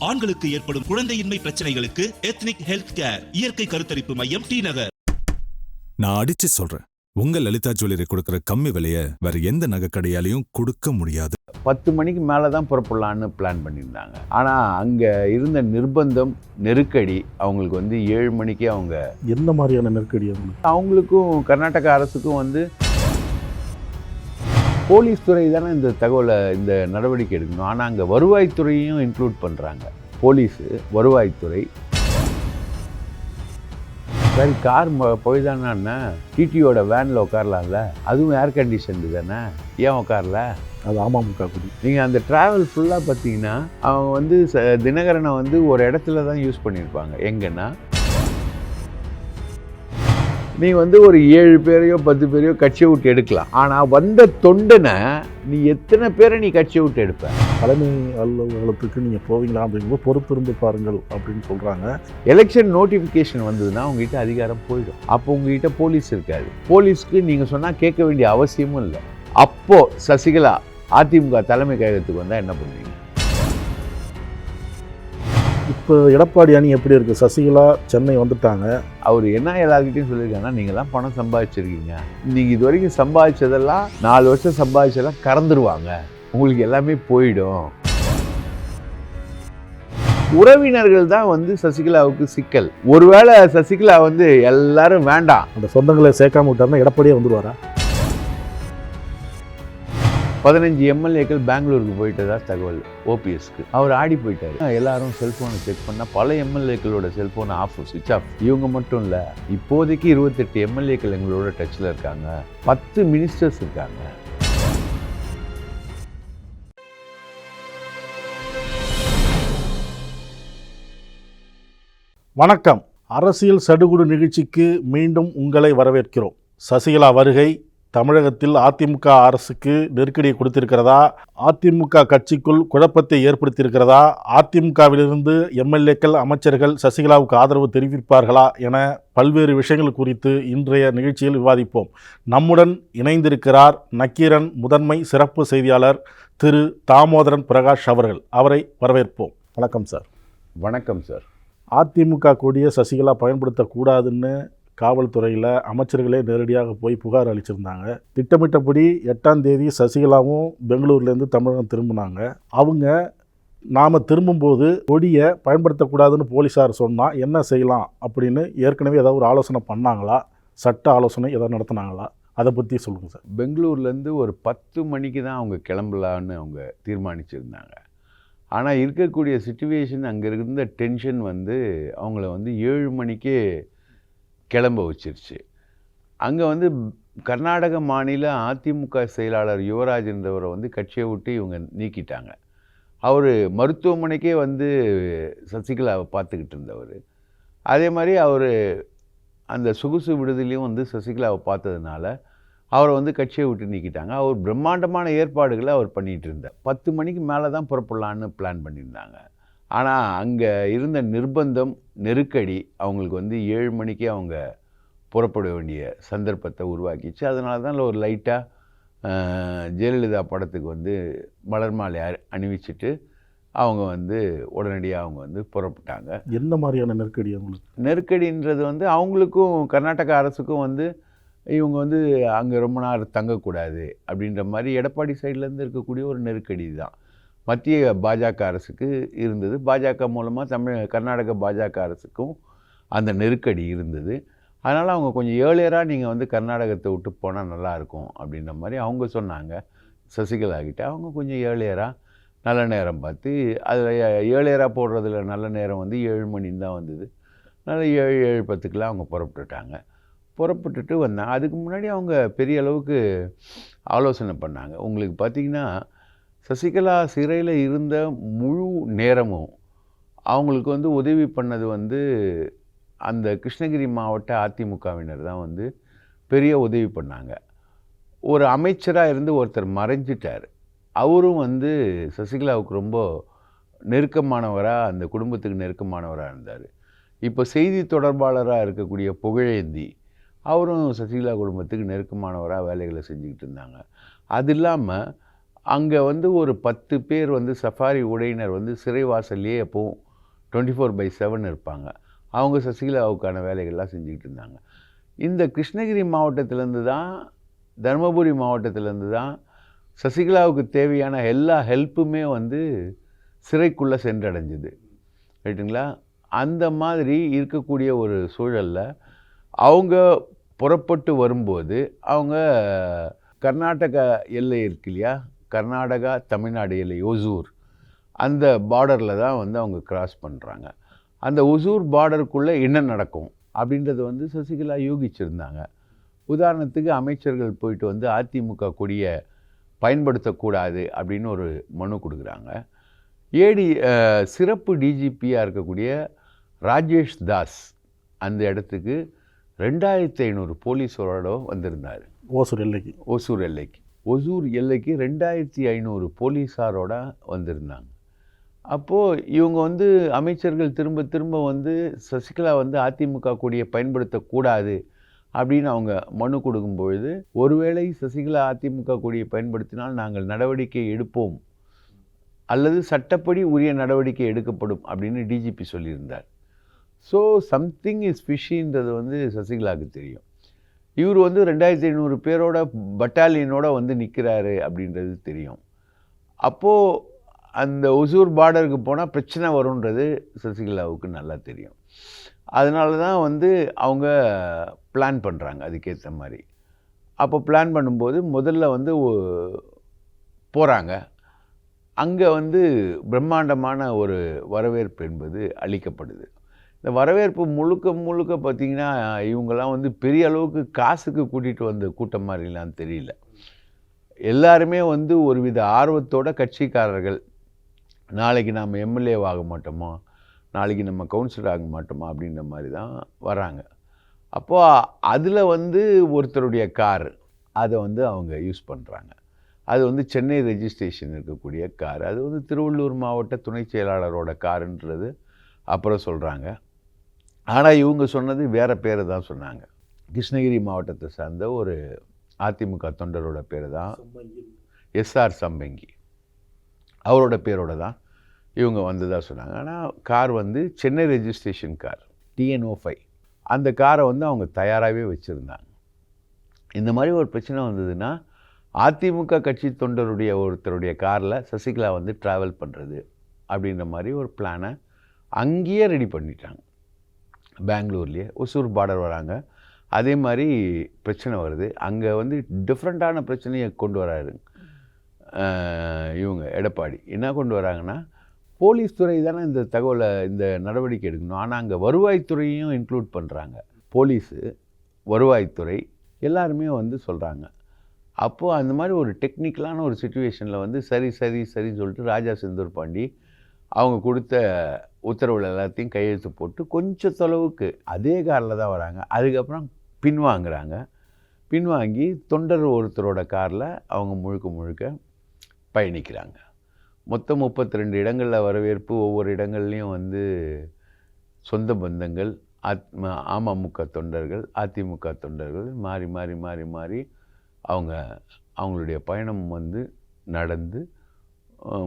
ஆண்களுக்கு ஏற்படும் குழந்தையின்மை பிரச்சனைகளுக்கு எத்னிக் ஹெல்த் கேர் இயற்கை கருத்தரிப்பு மையம் டி நகர். நான் அடிச்சு சொல்றேன், உங்க லலிதா ஜுவல்லரி கொடுக்கிற கம்மி விலையை வேற எந்த நகை கடையாலையும் கொடுக்க முடியாது. 10 மணிக்கு மேலே தான் புறப்படலான்னு பிளான் பண்ணியிருந்தாங்க. ஆனால் அங்கே இருந்த நிர்பந்தம், நெருக்கடி அவங்களுக்கு 7 மணிக்கே அவங்க. எந்த மாதிரியான நெருக்கடி அவங்களுக்கும் கர்நாடக அரசுக்கும் போலீஸ் துறை தானே இந்த தகவலை, இந்த நடவடிக்கை எடுக்கணும். ஆனால் அங்கே வருவாய்த்துறையும் இன்க்ளூட் பண்ணுறாங்க. போலீஸு, வருவாய்த்துறை. சரி, கார் போய்தானா டிடியோட வேனில் உட்காரலாம்ல, அதுவும் ஏர் கண்டிஷன்டு தானே, ஏன் உட்காரல? அது அமமுக குடி. நீங்கள் அந்த ட்ராவல் ஃபுல்லாக பார்த்தீங்கன்னா அவங்க தினகரனை ஒரு இடத்துல தான் யூஸ் பண்ணியிருப்பாங்க. எங்கன்னா நீ ஒரு 7 பேரையோ 10 பேரையோ கட்சியை விட்டு எடுக்கலாம். ஆனால் வந்த தொண்டனை நீ எத்தனை பேரை நீ கட்சியை விட்டு எடுப்ப? தலைமை அலுவலகத்துக்கு நீங்கள் போவீங்களா அப்படிங்கும்போது பொறுத்திருந்து பாருங்கள் அப்படின்னு சொல்கிறாங்க. எலெக்ஷன் நோட்டிஃபிகேஷன் வந்ததுன்னா உங்ககிட்ட அதிகாரம் போயிடும். அப்போ உங்ககிட்ட போலீஸ் இருக்காது. போலீஸ்க்கு நீங்கள் சொன்னால் கேட்க வேண்டிய அவசியமும் இல்லை. அப்போது சசிகலா அதிமுக தலைமை கழகத்துக்கு வந்தால் என்ன பண்ணுவீங்க? இப்போ எடப்பாடி அணி எப்படி இருக்குது? சசிகலா சென்னை வந்துட்டாங்க. அவர் என்ன எல்லாருக்கிட்டையும் சொல்லியிருக்காங்கன்னா, நீங்கள்லாம் பணம் சம்பாதிச்சிருக்கீங்க, நீங்கள் இது வரைக்கும் சம்பாதிச்சதெல்லாம் 4 வருஷம் சம்பாதிச்சதெல்லாம் கறந்துருவாங்க, உங்களுக்கு எல்லாமே போயிடும். உறவினர்கள் தான் சசிகலாவுக்கு சிக்கல். ஒருவேளை சசிகலா எல்லாரும் வேண்டாம், அந்த சொந்தங்களை சேர்க்காம விட்டாருன்னா எடப்பாடியே வந்துடுவாரா? 15 எம்எல்ஏக்கள் பெங்களூருக்கு போயிட்டதா தகவல். ஓபிஎஸ்க்கு அவர் ஆடி போயிட்டாரு. எல்லாரும் செல்போனை செக் பண்ணால் பல எம்எல்ஏக்களோட செல்போன் ஆஃப், சுவிட்ச் ஆஃப். இவங்க மட்டும் இல்லை, இப்போதைக்கு 28 எம்எல்ஏக்கள் எங்களோட டச்சில் இருக்காங்க, 10 மினிஸ்டர்ஸ் இருக்காங்க. வணக்கம். அரசியல் சடுகுடு நிகழ்ச்சிக்கு மீண்டும் உங்களை வரவேற்கிறோம். சசிகலா வருகை தமிழகத்தில் அதிமுக அரசுக்கு நெருக்கடியை கொடுத்திருக்கிறதா? அதிமுக கட்சிக்குள் குழப்பத்தை ஏற்படுத்தியிருக்கிறதா? அதிமுகவிலிருந்து எம்எல்ஏக்கள், அமைச்சர்கள் சசிகலாவுக்கு ஆதரவு தெரிவிப்பார்களா என பல்வேறு விஷயங்கள் குறித்து இன்றைய நிகழ்ச்சியில் விவாதிப்போம். நம்முடன் இணைந்திருக்கிறார் நக்கீரன் முதன்மை சிறப்பு செய்தியாளர் திரு தாமோதரன் பிரகாஷ் அவர்கள். அவரை வரவேற்போம். வணக்கம் சார். வணக்கம் சார். அதிமுக கொடியை சசிகலா பயன்படுத்தக்கூடாதுன்னு காவல்துறையில் அமைச்சர்களே நேரடியாக போய் புகார் அளிச்சிருந்தாங்க. திட்டமிட்டபடி 8ஆம் தேதி சசிகலாவும் பெங்களூர்லேருந்து தமிழகம் திரும்பினாங்க. அவங்க நாம் திரும்பும்போது கொடியை பயன்படுத்தக்கூடாதுன்னு போலீஸார் சொன்னால் என்ன செய்யலாம் அப்படின்னு ஏற்கனவே ஏதாவது ஒரு ஆலோசனை பண்ணாங்களா? சட்ட ஆலோசனை ஏதாவது நடத்தினாங்களா? அதை பற்றி சொல்லுங்கள் சார். பெங்களூர்லேருந்து ஒரு 10 மணிக்கு தான் அவங்க கிளம்பலான்னு அவங்க தீர்மானிச்சிருந்தாங்க. ஆனால் இருக்கக்கூடிய சிச்சுவேஷன், அங்கே இருந்த டென்ஷன் அவங்கள 7 மணிக்கே கிளம்ப வச்சிருச்சு. அங்கே கர்நாடக மாநில அதிமுக செயலாளர் யுவராஜ் என்றவரை கட்சியை விட்டு இவங்க நீக்கிட்டாங்க. அவர் மருத்துவமனைக்கே சசிகலாவை பார்த்துக்கிட்டு இருந்தவர். அதே மாதிரி அவர் அந்த சொகுசு விடுதலையும் சசிகலாவை பார்த்ததுனால அவரை கட்சியை விட்டு நீக்கிட்டாங்க. அவர் பிரம்மாண்டமான ஏற்பாடுகளை அவர் பண்ணிகிட்டு இருந்தார். 10 மணிக்கு மேலே தான் புறப்படலான்னு பிளான் பண்ணியிருந்தாங்க. ஆனால் அங்கே இருந்த நிர்பந்தம், நெருக்கடி அவங்களுக்கு 7 மணிக்கே அவங்க புறப்பட வேண்டிய சந்தர்ப்பத்தை உருவாக்கிச்சு. அதனால தான் ஒரு லைட்டாக ஜெயலலிதா படத்துக்கு மலர் மாலை அணிவிச்சிட்டு அவங்க உடனடியாக அவங்க புறப்பட்டாங்க. எந்த மாதிரியான நெருக்கடி அவங்களுக்கு? நெருக்கடின்றது அவங்களுக்கும் கர்நாடக அரசுக்கும் இவங்க அங்கே ரொம்ப நேரம் தங்கக்கூடாது அப்படின்ற மாதிரி எடப்பாடி சைட்லேருந்து இருக்கக்கூடிய ஒரு நெருக்கடி தான் மத்திய பாஜக அரசுக்கு இருந்தது. பாஜக மூலமாக கர்நாடக பாஜக அரசுக்கும் அந்த நெருக்கடி இருந்தது. அதனால் அவங்க கொஞ்சம் ஏர்லியராக நீங்கள் கர்நாடகத்தை விட்டு போனால் நல்லாயிருக்கும் அப்படின்ற மாதிரி அவங்க சொன்னாங்க சசிகலா கிட்ட. அவங்க கொஞ்சம் ஏர்லியராக நல்ல நேரம் பார்த்து, அதில் ஏர்லியராக போடுறதுல நல்ல நேரம் 7 மணின்னு தான் வந்தது. அதனால் 7:10க்கெலாம் அவங்க புறப்பட்டுட்டு வந்தாங்க. அதுக்கு முன்னாடி அவங்க பெரிய அளவுக்கு ஆலோசனை பண்ணாங்க. உங்களுக்கு பார்த்திங்கன்னா, சசிகலா சிறையில் இருந்த முழு நேரமும் அவங்களுக்கு உதவி பண்ணது அந்த கிருஷ்ணகிரி மாவட்ட அதிமுகவினர் தான் பெரிய உதவி பண்ணாங்க. ஒரு அமைச்சராக இருந்து ஒருத்தர் மறைஞ்சிட்டார். அவரும் சசிகலாவுக்கு ரொம்ப நெருக்கமானவராக, அந்த குடும்பத்துக்கு நெருக்கமானவராக இருந்தார். இப்போ செய்தி தொடர்பாளராக இருக்கக்கூடிய புகழேந்தி, அவரும் சசிகலா குடும்பத்துக்கு நெருக்கமானவராக வேலைகளை செஞ்சுக்கிட்டு இருந்தாங்க. அது இல்லாமல் அங்கே வந்து ஒரு 10 பேர் வந்து சஃபாரி உடையினர் வந்து சிறைவாசல்லையே எப்போவும் 24/7 இருப்பாங்க. அவங்க சசிகலாவுக்கான வேலைகள்லாம் செஞ்சுக்கிட்டு இருந்தாங்க. இந்த கிருஷ்ணகிரி மாவட்டத்திலேருந்து தான், தருமபுரி மாவட்டத்திலேருந்து தான் சசிகலாவுக்கு தேவையான எல்லா ஹெல்ப்புமே வந்து சிறைக்குள்ளே சென்றடைஞ்சுது. ரைட்டுங்களா? அந்த மாதிரி இருக்கக்கூடிய ஒரு சூழலில் அவங்க புறப்பட்டு வரும்போது அவங்க கர்நாடகா எல்லை இருக்கு இல்லையா, கர்நாடகா தமிழ்நாடு எல்லை ஒசூர், அந்த பார்டரில் தான் வந்து அவங்க கிராஸ் பண்ணுறாங்க. அந்த ஒசூர் பார்டருக்குள்ளே என்ன நடக்கும் அப்படின்றத வந்து சசிகலா யூகிச்சிருந்தாங்க. உதாரணத்துக்கு அமைச்சர்கள் போயிட்டு வந்து அதிமுக கொடியை பயன்படுத்தக்கூடாது அப்படின்னு ஒரு மனு கொடுக்குறாங்க. சிறப்பு டிஜிபியாக இருக்கக்கூடிய ராஜேஷ் தாஸ் அந்த இடத்துக்கு 2500 போலீஸோட வந்திருந்தார். ஒசூர் எல்லைக்கு 2500 போலீஸாரோட வந்திருந்தாங்க. அப்போது இவங்க வந்து அமைச்சர்கள் திரும்ப திரும்ப வந்து சசிகலா வந்து அதிமுக கொடியை பயன்படுத்தக்கூடாது அப்படின்னு அவங்க மனு கொடுக்கும்பொழுது, ஒருவேளை சசிகலா அதிமுக கொடியை பயன்படுத்தினால் நாங்கள் நடவடிக்கை எடுப்போம் அல்லது சட்டப்படி உரிய நடவடிக்கை எடுக்கப்படும் அப்படின்னு டிஜிபி சொல்லியிருந்தார். ஸோ சம்திங் இஸ் ஃபிஷின்றது வந்து சசிகலாவுக்கு தெரியும். இவர் வந்து 2500 பேரோட பட்டாலியனோட வந்து நிற்கிறாரு அப்படின்றது தெரியும். அப்போது அந்த ஒசூர் பார்டருக்கு போனால் பிரச்சனை வரும்ன்றது சசிகலாவுக்கு நல்லா தெரியும். அதனால தான் வந்து அவங்க பிளான் பண்ணுறாங்க அதுக்கேற்ற மாதிரி. அப்போ பிளான் பண்ணும்போது முதல்ல வந்து போகிறாங்க. அங்கே வந்து பிரம்மாண்டமான ஒரு வரவேற்பு என்பது அளிக்கப்படுது. இந்த வரவேற்பு முழுக்க முழுக்க பார்த்திங்கன்னா இவங்கெல்லாம் வந்து பெரிய அளவுக்கு காசுக்கு கூட்டிகிட்டு வந்த கூட்டம் மாதிரிலாம் தெரியல. எல்லாருமே வந்து ஒரு வித ஆர்வத்தோட கட்சிக்காரர்கள், நாளைக்கு நாம் எம்எல்ஏ ஆக மாட்டோமா, நாளைக்கு நம்ம கவுன்சிலர் ஆக மாட்டோமா அப்படின்ற மாதிரி தான் வராங்க. அப்போது அதில் வந்து ஒருத்தருடைய கார் அதை வந்து அவங்க யூஸ் பண்ணுறாங்க. அது வந்து சென்னை ரெஜிஸ்ட்ரேஷன் இருக்கக்கூடிய கார். அது வந்து திருவள்ளூர் மாவட்ட துணை செயலாளரோட காருன்றது அப்புறம் சொல்கிறாங்க. ஆனால் இவங்க சொன்னது வேறு பேரை தான் சொன்னாங்க. கிருஷ்ணகிரி மாவட்டத்தை சார்ந்த ஒரு அதிமுக தொண்டரோட பேர் தான் எஸ்ஆர் சம்பங்கி, அவரோட பேரோட தான் இவங்க வந்ததாக சொன்னாங்க. ஆனால் கார் வந்து சென்னை ரெஜிஸ்ட்ரேஷன் கார் TN05, அந்த காரை வந்து அவங்க தயாராகவே வச்சுருந்தாங்க. இந்த மாதிரி ஒரு பிரச்சனை வந்ததுன்னா அதிமுக கட்சி தொண்டருடைய ஒருத்தருடைய காரில் சசிகலா வந்து ட்ராவல் பண்ணுறது அப்படின்ற மாதிரி ஒரு பிளானை அங்கேயே ரெடி பண்ணிட்டாங்க. பெங்களூர்லேயே ஒசூர் பார்டர் வராங்க, அதே மாதிரி பிரச்சனை வருது. அங்கே வந்து டிஃப்ரெண்ட்டான பிரச்சனையை கொண்டு வராரு இவங்க எடப்பாடி. என்ன கொண்டு வராங்கன்னா, போலீஸ் துறை தானே இந்த தகவலை இந்த நடவடிக்கை எடுக்கணும், ஆனால் அங்கே வருவாய்த்துறையும் இன்க்ளூட் பண்ணுறாங்க. போலீஸு, வருவாய்த்துறை எல்லாருமே வந்து சொல்கிறாங்க. அப்போது அந்த மாதிரி ஒரு டெக்னிக்கலான ஒரு சுச்சுவேஷனில் வந்து சரின்னு சொல்லிட்டு ராஜா செந்தூர் பாண்டி அவங்க கொடுத்த உத்தரவுகள் எல்லாத்தையும் கையெழுத்து போட்டு கொஞ்சம் தொலைவுக்கு அதே காரில் தான் வராங்க. அதுக்கப்புறம் பின்வாங்கி தொண்டர் ஒருத்தரோட காரில் அவங்க முழுக்க பயணிக்கிறாங்க. மொத்தம் 32 இடங்களில் வரவேற்பு. ஒவ்வொரு இடங்கள்லையும் வந்து சொந்த பந்தங்கள், அமமுக தொண்டர்கள், அதிமுக தொண்டர்கள் மாறி அவங்களுடைய பயணம் வந்து நடந்து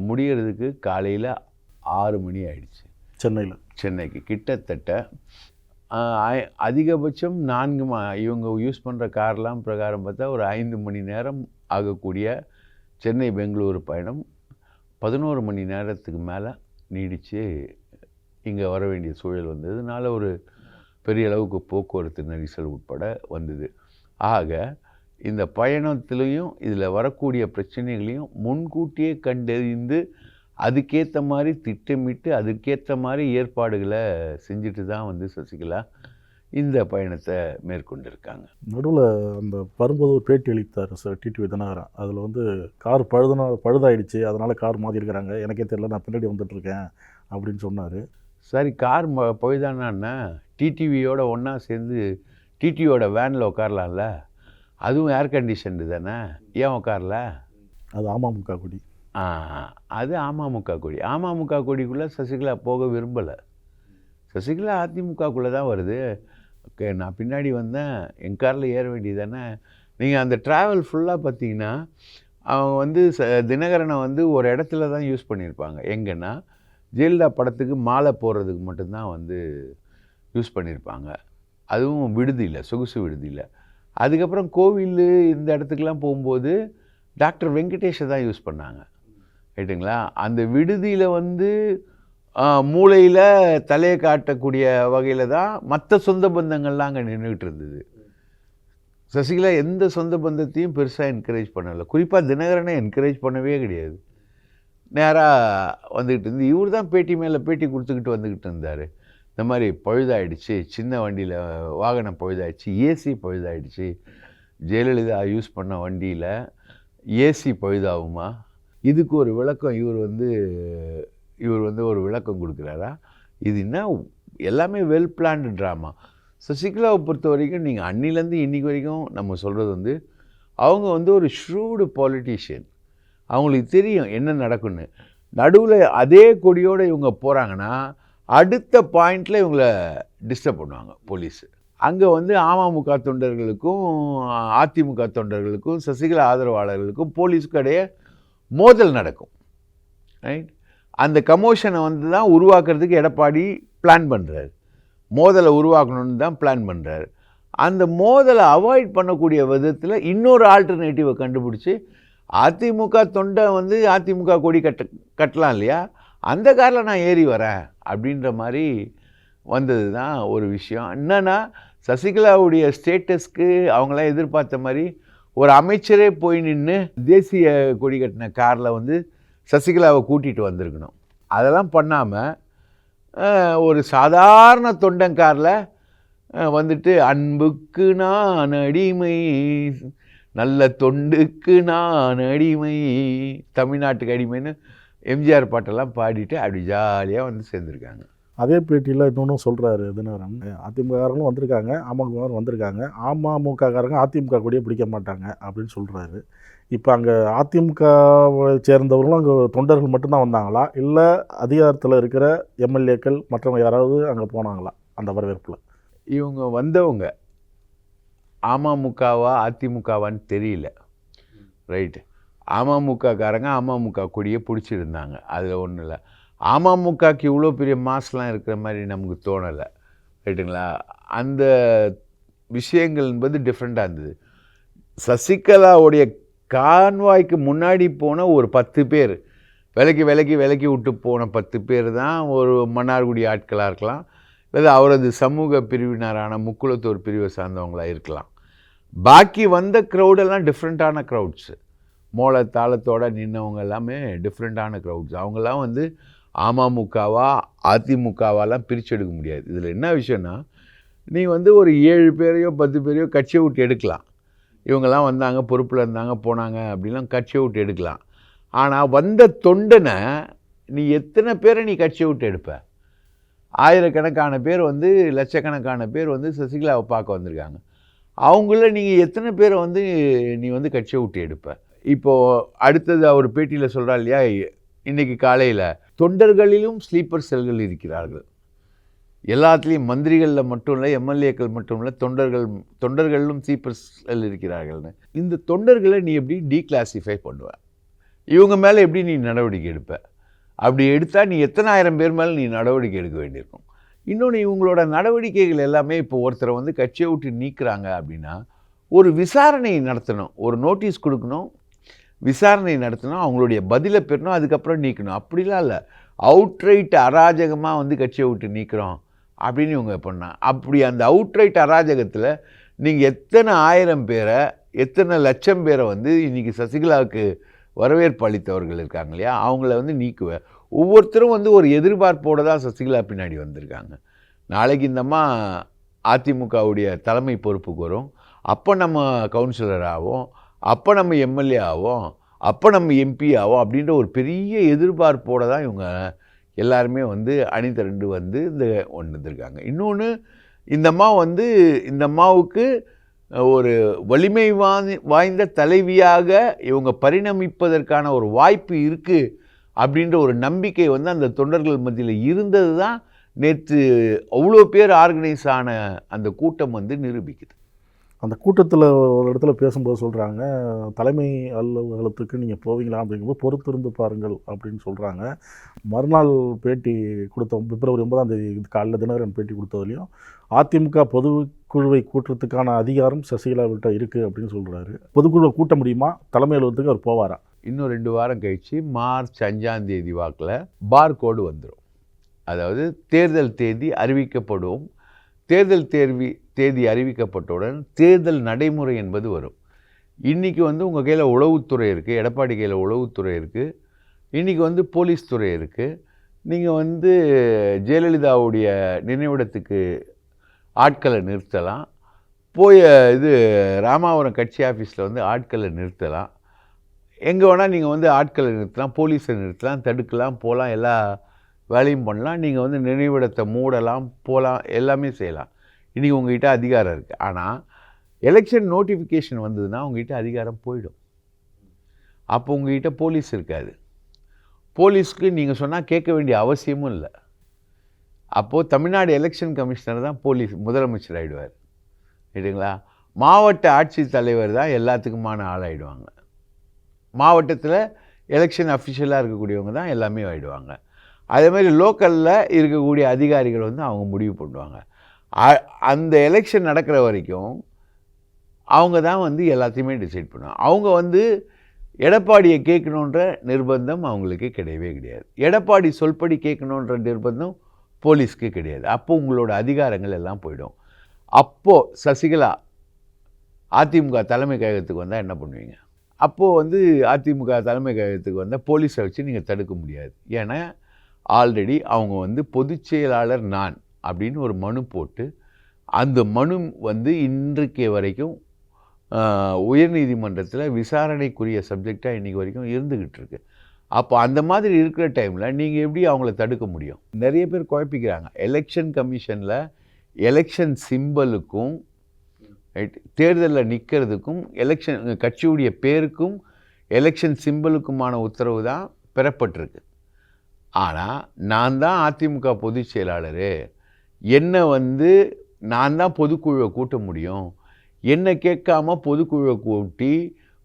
முடிகிறதுக்கு காலையில் 6 மணி ஆயிடுச்சு. சென்னைக்கு கிட்டத்தட்ட அதிகபட்சம் 4 இவங்க யூஸ் பண்ணுற கார்லாம் பிரகாரம் பார்த்தா ஒரு 5 மணி நேரம் ஆகக்கூடிய சென்னை பெங்களூரு பயணம் 11 மணி நேரத்துக்கு மேலே நீடித்து இங்கே வர வேண்டிய சூழல் வந்ததுனால ஒரு பெரிய அளவுக்கு போக்குவரத்து நெரிசல் உட்பட வந்தது. ஆக இந்த பயணத்துலேயும் இதில் வரக்கூடிய பிரச்சனைகளையும் முன்கூட்டியே கண்டறிந்து அதுக்கேற்ற மாதிரி திட்டமிட்டு அதுக்கேற்ற மாதிரி ஏற்பாடுகளை செஞ்சுட்டு தான் வந்து சசிகலா இந்த பயணத்தை மேற்கொண்டிருக்காங்க. நடுவில் அந்த வரும்போது ஒரு பேட்டி அளித்தார் சார் டிடிவி தினகரன். அதில் வந்து கார் பழுதாயிடுச்சு, அதனால் கார் மாற்றிருக்கிறாங்க, எனக்கே தெரியல, நான் பின்னாடி வந்துட்டுருக்கேன் அப்படின்னு சொன்னார். சரி, கார் பழுதானா டிடிவியோட ஒன்றா சேர்ந்து டிடிவியோட வேனில் உட்காரலாம்ல, அதுவும் ஏர் கண்டிஷன்டு தானே, ஏன் உட்காரல? அது அமமுக கொடி. அது அமமுக கொடி. அமமுக கொடிக்குள்ளே சசிகலா போக விரும்பலை. சசிகலா அதிமுகக்குள்ளே தான் வருது. ஓகே, நான் பின்னாடி வந்தேன், என் காரில் ஏற வேண்டியது தானே. நீங்கள் அந்த ட்ராவல் ஃபுல்லாக பார்த்தீங்கன்னா அவங்க வந்து தினகரனை வந்து ஒரு இடத்துல தான் யூஸ் பண்ணியிருப்பாங்க. எங்கன்னா ஜெயலலிதா படத்துக்கு மாலை போடுறதுக்கு மட்டும்தான் வந்து யூஸ் பண்ணியிருப்பாங்க. அதுவும் விடுதியில், சொகுசு விடுதியில். அதுக்கப்புறம் கோவில் இந்த இடத்துக்கெலாம் போகும்போது டாக்டர் வெங்கடேஷை தான் யூஸ் பண்ணாங்க. ரைட்டுங்களா? அந்த விடுதியில் வந்து மூளையில் தலையை காட்டக்கூடிய வகையில் தான் மற்ற சொந்த பந்தங்கள்லாம் அங்கே நின்றுக்கிட்டு இருந்தது. சசிகலா எந்த சொந்த பந்தத்தையும் பெருசாக என்கரேஜ் பண்ணலை. குறிப்பாக தினகரனை என்கரேஜ் பண்ணவே கிடையாது. நேராக வந்துக்கிட்டு இருந்து இவர் தான் பேட்டி மேலே பேட்டி கொடுத்துக்கிட்டு வந்துக்கிட்டு இருந்தார். இந்த மாதிரி பழுதாயிடுச்சு, சின்ன வண்டியில் வாகனம் பழுதாயிடுச்சு, ஏசி பழுதாயிடுச்சு, ஜெயலலிதா யூஸ் பண்ண வண்டியில் ஏசி பழுதாகுமா, இதுக்கு ஒரு விளக்கம் இவர் வந்து ஒரு விளக்கம் கொடுக்குறாரா? இது என்ன எல்லாமே வெல் பிளான்டு ட்ராமா. சசிகலாவை பொறுத்த வரைக்கும் நீங்கள் அன்னிலேருந்து இன்றைக்கி வரைக்கும் நம்ம சொல்கிறது வந்து அவங்க வந்து ஒரு ஷ்ரூடு பாலிட்டிஷியன். அவங்களுக்கு தெரியும் என்ன நடக்குன்னு. நடுவில் அதே கொடியோடு இவங்க போகிறாங்கன்னா அடுத்த பாயிண்டில் இவங்கள டிஸ்டர்ப் பண்ணுவாங்க போலீஸு. அங்கே வந்து அமமுக தொண்டர்களுக்கும் அதிமுக தொண்டர்களுக்கும் சசிகலா ஆதரவாளர்களுக்கும் போலீஸுக்கு இடையே மோதல் நடக்கும். ரைட்? அந்த கமோஷனை வந்து தான் உருவாக்குறதுக்கு எடப்பாடி பிளான் பண்ணுறாரு. மோதலை உருவாக்கணுன்னு தான் பிளான் பண்ணுறாரு. அந்த மோதலை அவாய்ட் பண்ணக்கூடிய விதத்தில் இன்னொரு ஆல்டர்னேட்டிவை கண்டுபிடிச்சி அதிமுக தொண்டை வந்து அதிமுக கொடி கட்டலாம் இல்லையா, அந்த காரில் நான் ஏறி வரேன் அப்படின்ற மாதிரி வந்தது தான் ஒரு விஷயம். என்னென்னா சசிகலாவுடைய ஸ்டேட்டஸ்க்கு அவங்களாம் எதிர்பார்த்த மாதிரி ஒரு அமைச்சரே போய் நின்று தேசிய கொடி கட்டின காரில் வந்து சசிகலாவை கூட்டிகிட்டு வந்திருக்கணும். அதெல்லாம் பண்ணாமல் ஒரு சாதாரண தொண்டங்காரில் வந்துட்டு அன்புக்கு நான் அடிமை, நல்ல தொண்டுக்கு நான் அடிமை, தமிழ்நாட்டுக்கு அடிமைன்னு எம்ஜிஆர் பாட்டெல்லாம் பாடிட்டு அப்படி ஜாலியாக வந்து சேர்ந்துருக்காங்க. அதே பேட்டியில் இன்னொன்றும் சொல்கிறாரு தினகரன், அதிமுககாரங்களும் வந்திருக்காங்க, அமமுககாரங்க வந்திருக்காங்க, அமமுககாரங்க அதிமுக கூடயே பிடிக்க மாட்டாங்க அப்படின்னு சொல்கிறாரு. இப்போ அங்கே அதிமுகவை சேர்ந்தவர்களும் அங்கே தொண்டர்கள் மட்டும்தான் வந்தாங்களா, இல்லை அதிகாரத்தில் இருக்கிற எம்எல்ஏக்கள் மற்றவங்க யாராவது அங்கே போனாங்களா அந்த வரவேற்பில்? இவங்க வந்தவங்க அமமுகவா அதிமுகவான்னு தெரியல. ரைட்டு. அமமுககாரங்க அமமுக கொடியை பிடிச்சிருந்தாங்க, அதில் ஒன்றும் இல்லை. அமமுகக்கு இவ்வளோ பெரிய மாஸ்லாம் இருக்கிற மாதிரி நமக்கு தோணலை. ரைட்டுங்களா? அந்த விஷயங்கள் என்பது டிஃப்ரெண்ட்டாக இருந்தது. சசிகலாவுடைய கான்வாய்க்கு முன்னாடி போன ஒரு 10 பேர், விலக்கி விட்டு போன 10 பேர் தான் ஒரு மன்னார்குடி ஆட்களாக இருக்கலாம், இல்லை அவரது சமூக பிரிவினரான முக்குளத்தூர் பிரிவை சார்ந்தவங்களாக இருக்கலாம். பாக்கி வந்த க்ரௌடெல்லாம் டிஃப்ரெண்ட்டான க்ரௌட்ஸு. மோள தாளத்தோடு நின்றவங்க எல்லாமே டிஃப்ரெண்ட்டான க்ரௌட்ஸ். அவங்கெல்லாம் வந்து அமமுகவா அதிமுகவாலாம் பிரிச்செடுக்க முடியாது. இதில் என்ன விஷயம்னா, நீ வந்து ஒரு 7 பேரையோ 10 பேரையோ கட்சியை விட்டு எடுக்கலாம். இவங்கெல்லாம் வந்தாங்க, பொறுப்பில் இருந்தாங்க, போனாங்க அப்படிலாம் கட்சியை விட்டு எடுக்கலாம். ஆனால் வந்த தொண்டனை நீ எத்தனை பேரை நீ கட்சியை விட்டு எடுப்ப? ஆயிரக்கணக்கான பேர் வந்து, லட்சக்கணக்கான பேர் வந்து சசிகலாவை பார்க்க வந்திருக்காங்க. அவங்கள நீங்கள் எத்தனை பேரை வந்து நீ வந்து கட்சியை விட்டு எடுப்ப? இப்போது அடுத்தது அவர் பேட்டியில் சொல்கிறா இல்லையா, இன்றைக்கி காலையில் தொண்டர்களிலும் ஸ்லீப்பர் செல்கள் இருக்கிறார்கள். எல்லாத்துலேயும் மந்திரிகளில் மட்டும் இல்லை, எம்எல்ஏக்கள் மட்டும் இல்லை, தொண்டர்களிலும் ஸ்லீப்பர் செல் இருக்கிறார்கள்னு. இந்த தொண்டர்களை நீ எப்படி டீக்ளாசிஃபை பண்ணுவ? இவங்க மேலே எப்படி நீ நடவடிக்கை எடுப்ப? அப்படி எடுத்தால் நீ எத்தனை ஆயிரம் பேர் மேலே நீ நடவடிக்கை எடுக்க வேண்டியிருக்கும். இன்னொன்று, இவங்களோட நடவடிக்கைகள் எல்லாமே இப்போ ஒருத்தரை வந்து கட்சியை விட்டு நீக்கிறாங்க அப்படின்னா ஒரு விசாரணை நடத்தணும், ஒரு நோட்டீஸ் கொடுக்கணும், விசாரணை நடத்தணும், அவங்களுடைய பதிலை பெறணும், அதுக்கப்புறம் நீக்கணும். அப்படிலாம் இல்லை, அவுட்ரைட் அராஜகமாக வந்து கட்சியை விட்டு நீக்கிறோம் அப்படின்னு இவங்க பண்ணாங்க. அப்படி அந்த அவுட்ரைட் அராஜகத்தில் நீங்கள் எத்தனை ஆயிரம் பேரை, எத்தனை லட்சம் பேரை வந்து இன்றைக்கி சசிகலாவுக்கு வரவேற்பு அளித்தவர்கள் இருக்காங்க இல்லையா, அவங்கள வந்து நீக்குவேன். ஒவ்வொருத்தரும் வந்து ஒரு எதிர்பார்ப்போடு தான் சசிகலா பின்னாடி வந்திருக்காங்க. நாளைக்கு இந்தம்மா அதிமுகவுடைய தலைமை பொறுப்புக்கு வரும், அப்போ நம்ம கவுன்சிலர் ஆகும், அப்போ நம்ம எம்எல்ஏ ஆகும், அப்போ நம்ம எம்பி ஆகும் அப்படின்ற ஒரு பெரிய எதிர்பார்ப்போடு தான் இவங்க எல்லாருமே வந்து அணி திரண்டு வந்து இந்த வந்துருக்காங்க. இன்னொன்று, இந்த அம்மாவுக்கு ஒரு வலிமை வாய்ந்த தலைவியாக இவங்க பரிணமிப்பதற்கான ஒரு வாய்ப்பு இருக்குது அப்படின்ற ஒரு நம்பிக்கை வந்து அந்த தொண்டர்கள் மத்தியில் இருந்தது தான் நேற்று அவ்வளோ பேர் ஆர்கனைஸ் ஆன அந்த கூட்டம் வந்து நிரூபிக்குது. அந்த கூட்டத்தில் ஒரு இடத்துல பேசும்போது சொல்கிறாங்க, தலைமை அலுவலகத்துக்கு நீங்கள் போவீங்களா அப்படிங்கும்போது பொறுத்திருந்து பாருங்கள் அப்படின்னு சொல்கிறாங்க. மறுநாள் பேட்டி கொடுத்த பிப்ரவரி 9 காலையில் தினகரன் பேட்டி கொடுத்ததுலையும் அதிமுக பொதுக்குழுவை கூட்டுறதுக்கான அதிகாரம் சசிகலாவிட்ட இருக்குது அப்படின்னு சொல்கிறாரு. பொதுக்குழுவை கூட்ட முடியுமா? தலைமை அலுவலகத்துக்கு அவர் போவாரா? இன்னும் 2 வாரம் கழித்து மார்ச் 5 வாக்கில் பார் கோடு வந்துடும். அதாவது தேர்தல் தேதி அறிவிக்கப்படும். தேர்தல் தேதி அறிவிக்கப்பட்டவுடன் தேர்தல் நடைமுறை என்பது வரும். இன்றைக்கி உங்கள் கையில் உளவுத்துறை இருக்குது, எடப்பாடி கையில் உளவுத்துறை இருக்குது, இன்றைக்கி போலீஸ் துறை இருக்குது. நீங்கள் ஜெயலலிதாவுடைய நினைவிடத்துக்கு ஆட்களை நிறுத்தலாம், ராமாவரம் கட்சி ஆஃபீஸில் ஆட்களை நிறுத்தலாம், எங்கே வேணால் நீங்கள் ஆட்களை நிறுத்தலாம், போலீஸை நிறுத்தலாம், தடுக்கலாம், போகலாம், எல்லா வேலையும் பண்ணலாம். நீங்கள் நினைவிடத்தை மூடலாம், போகலாம், எல்லாமே செய்யலாம். இன்றைக்கி உங்கள்கிட்ட அதிகாரம் இருக்குது. ஆனால் எலெக்ஷன் நோட்டிஃபிகேஷன் வந்ததுன்னா உங்கள்கிட்ட அதிகாரம் போயிடும். அப்போ உங்கள்கிட்ட போலீஸ் இருக்காது. போலீஸ்க்கு நீங்கள் சொன்னால் கேட்க வேண்டிய அவசியமும் இல்லை. அப்போது தமிழ்நாடு எலெக்ஷன் கமிஷனர் தான் முதலமைச்சர் ஆகிடுவார். ரைட்டுங்களா? மாவட்ட ஆட்சித்தலைவர் தான் எல்லாத்துக்குமான ஆளாயிடுவாங்க. மாவட்டத்தில் எலெக்ஷன் அஃபிஷியலாக இருக்கக்கூடியவங்க தான் எல்லாமே ஆகிடுவாங்க. அதே மாதிரி லோக்கலில் இருக்கக்கூடிய அதிகாரிகள் அவங்க முடிவு பண்ணுவாங்க. அந்த எலெக்ஷன் நடக்கிற வரைக்கும் அவங்க தான் எல்லாத்தையுமே டிசைட் பண்ணுவாங்க. அவங்க எடப்பாடியை கேட்கணுன்ற நிர்பந்தம் அவங்களுக்கு கிடையவே கிடையாது. எடப்பாடி சொல்படி கேட்கணுன்ற நிர்பந்தம் போலீஸ்க்கு கிடையாது. அப்போது உங்களோட அதிகாரங்கள் எல்லாம் போயிடும். அப்போது சசிகலா அதிமுக தலைமை கழகத்துக்கு வந்தால் என்ன பண்ணுவீங்க? அப்போது அதிமுக தலைமை கழகத்துக்கு வந்தால் போலீஸை வச்சு நீங்கள் தடுக்க முடியாது. ஏன்னா ஆல்ரெடி அவங்க பொதுச் செயலாளர் நான் அப்படின்னு ஒரு மனு போட்டு, அந்த மனு இன்றைக்கு வரைக்கும் உயர்நீதிமன்றத்தில் விசாரணைக்குரிய சப்ஜெக்டாக இன்றைக்கி வரைக்கும் இருந்துக்கிட்டு இருக்கு. அப்போ அந்த மாதிரி இருக்கிற டைமில் நீங்கள் எப்படி அவங்கள தடுக்க முடியும்? நிறைய பேர் குழப்பிக்கிறாங்க. எலெக்ஷன் கமிஷனில் எலெக்ஷன் சிம்பலுக்கும் தேர்தலில் நிற்கிறதுக்கும் எலெக்ஷன் கட்சியுடைய பேருக்கும் எலெக்ஷன் சிம்பலுக்குமான உத்தரவு தான் பெறப்பட்டிருக்கு. ஆனால் நான் தான் அதிமுக பொதுச் செயலாளர், என்னை நான் தான் பொதுக்குழுவை கூட்ட முடியும், என்னை கேட்காம பொதுக்குழுவை கூட்டி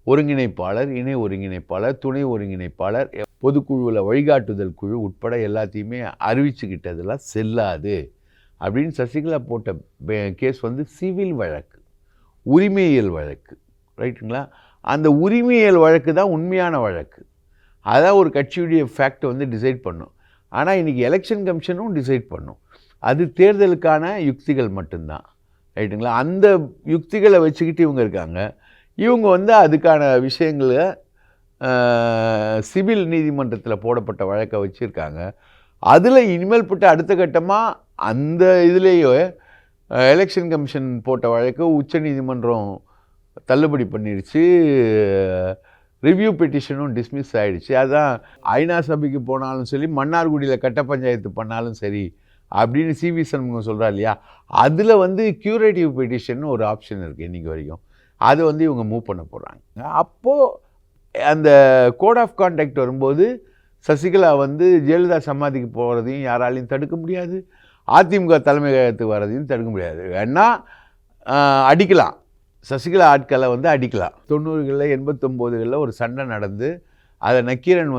ஒருங்கிணைப்பாளர், இணை ஒருங்கிணைப்பாளர், துணை ஒருங்கிணைப்பாளர், பொதுக்குழுவில் வழிகாட்டுதல் குழு உட்பட எல்லாத்தையுமே அறிவிச்சுக்கிட்டதெல்லாம் செல்லாது அப்படின்னு சசிகலா போட்ட கேஸ் சிவில் வழக்கு, உரிமையியல் வழக்கு. ரைட்டுங்களா? அந்த உரிமையியல் வழக்கு தான் உண்மையான வழக்கு. அதான் ஒரு கட்சியுடைய ஃபேக்டை டிசைட் பண்ணும். ஆனால் இன்றைக்கி எலெக்ஷன் கமிஷனும் டிசைட் பண்ணும். அது தேர்தலுக்கான யுக்திகள் மட்டும்தான். ரைட்டுங்களா? அந்த யுக்திகளை வச்சுக்கிட்டு இவங்க இருக்காங்க. இவங்க அதுக்கான விஷயங்களை சிவில் நீதிமன்றத்தில் போடப்பட்ட வழக்கை வச்சுருக்காங்க. அதில் இனிமேல் பட்ட அடுத்த கட்டமாக அந்த இதுலேயே எலெக்ஷன் கமிஷன் போட்ட வழக்கு உச்சநீதிமன்றம் தள்ளுபடி பண்ணிடுச்சு. ரிவ்யூ பெட்டிஷனும் டிஸ்மிஸ் ஆகிடுச்சு. அதுதான் ஐநா சபைக்கு போனாலும் சரி, மன்னார்குடியில் கட்ட பஞ்சாயத்து பண்ணாலும் சரி அப்படின்னு சிவி சண்முகம் சொல்கிறா இல்லையா? அதில் க்யூரேட்டிவ் பெட்டிஷன் ஒரு ஆப்ஷன் இருக்குது இன்றைக்கி வரைக்கும். அதை இவங்க மூவ் பண்ண போகிறாங்க. அப்போது அந்த கோட் ஆஃப் கான்டாக்ட் வரும்போது சசிகலா ஜெயலலிதா சமாதிக்கு போகிறதையும் யாராலையும் தடுக்க முடியாது, அதிமுக தலைமை கழகத்துக்கு வர்றதையும் தடுக்க முடியாது. வேணா அடிக்கலாம், சசிகலா ஆட்களை அடிக்கலாம். 90களில் 89களில் ஒரு சண்டை நடந்து அதை நக்கீரன்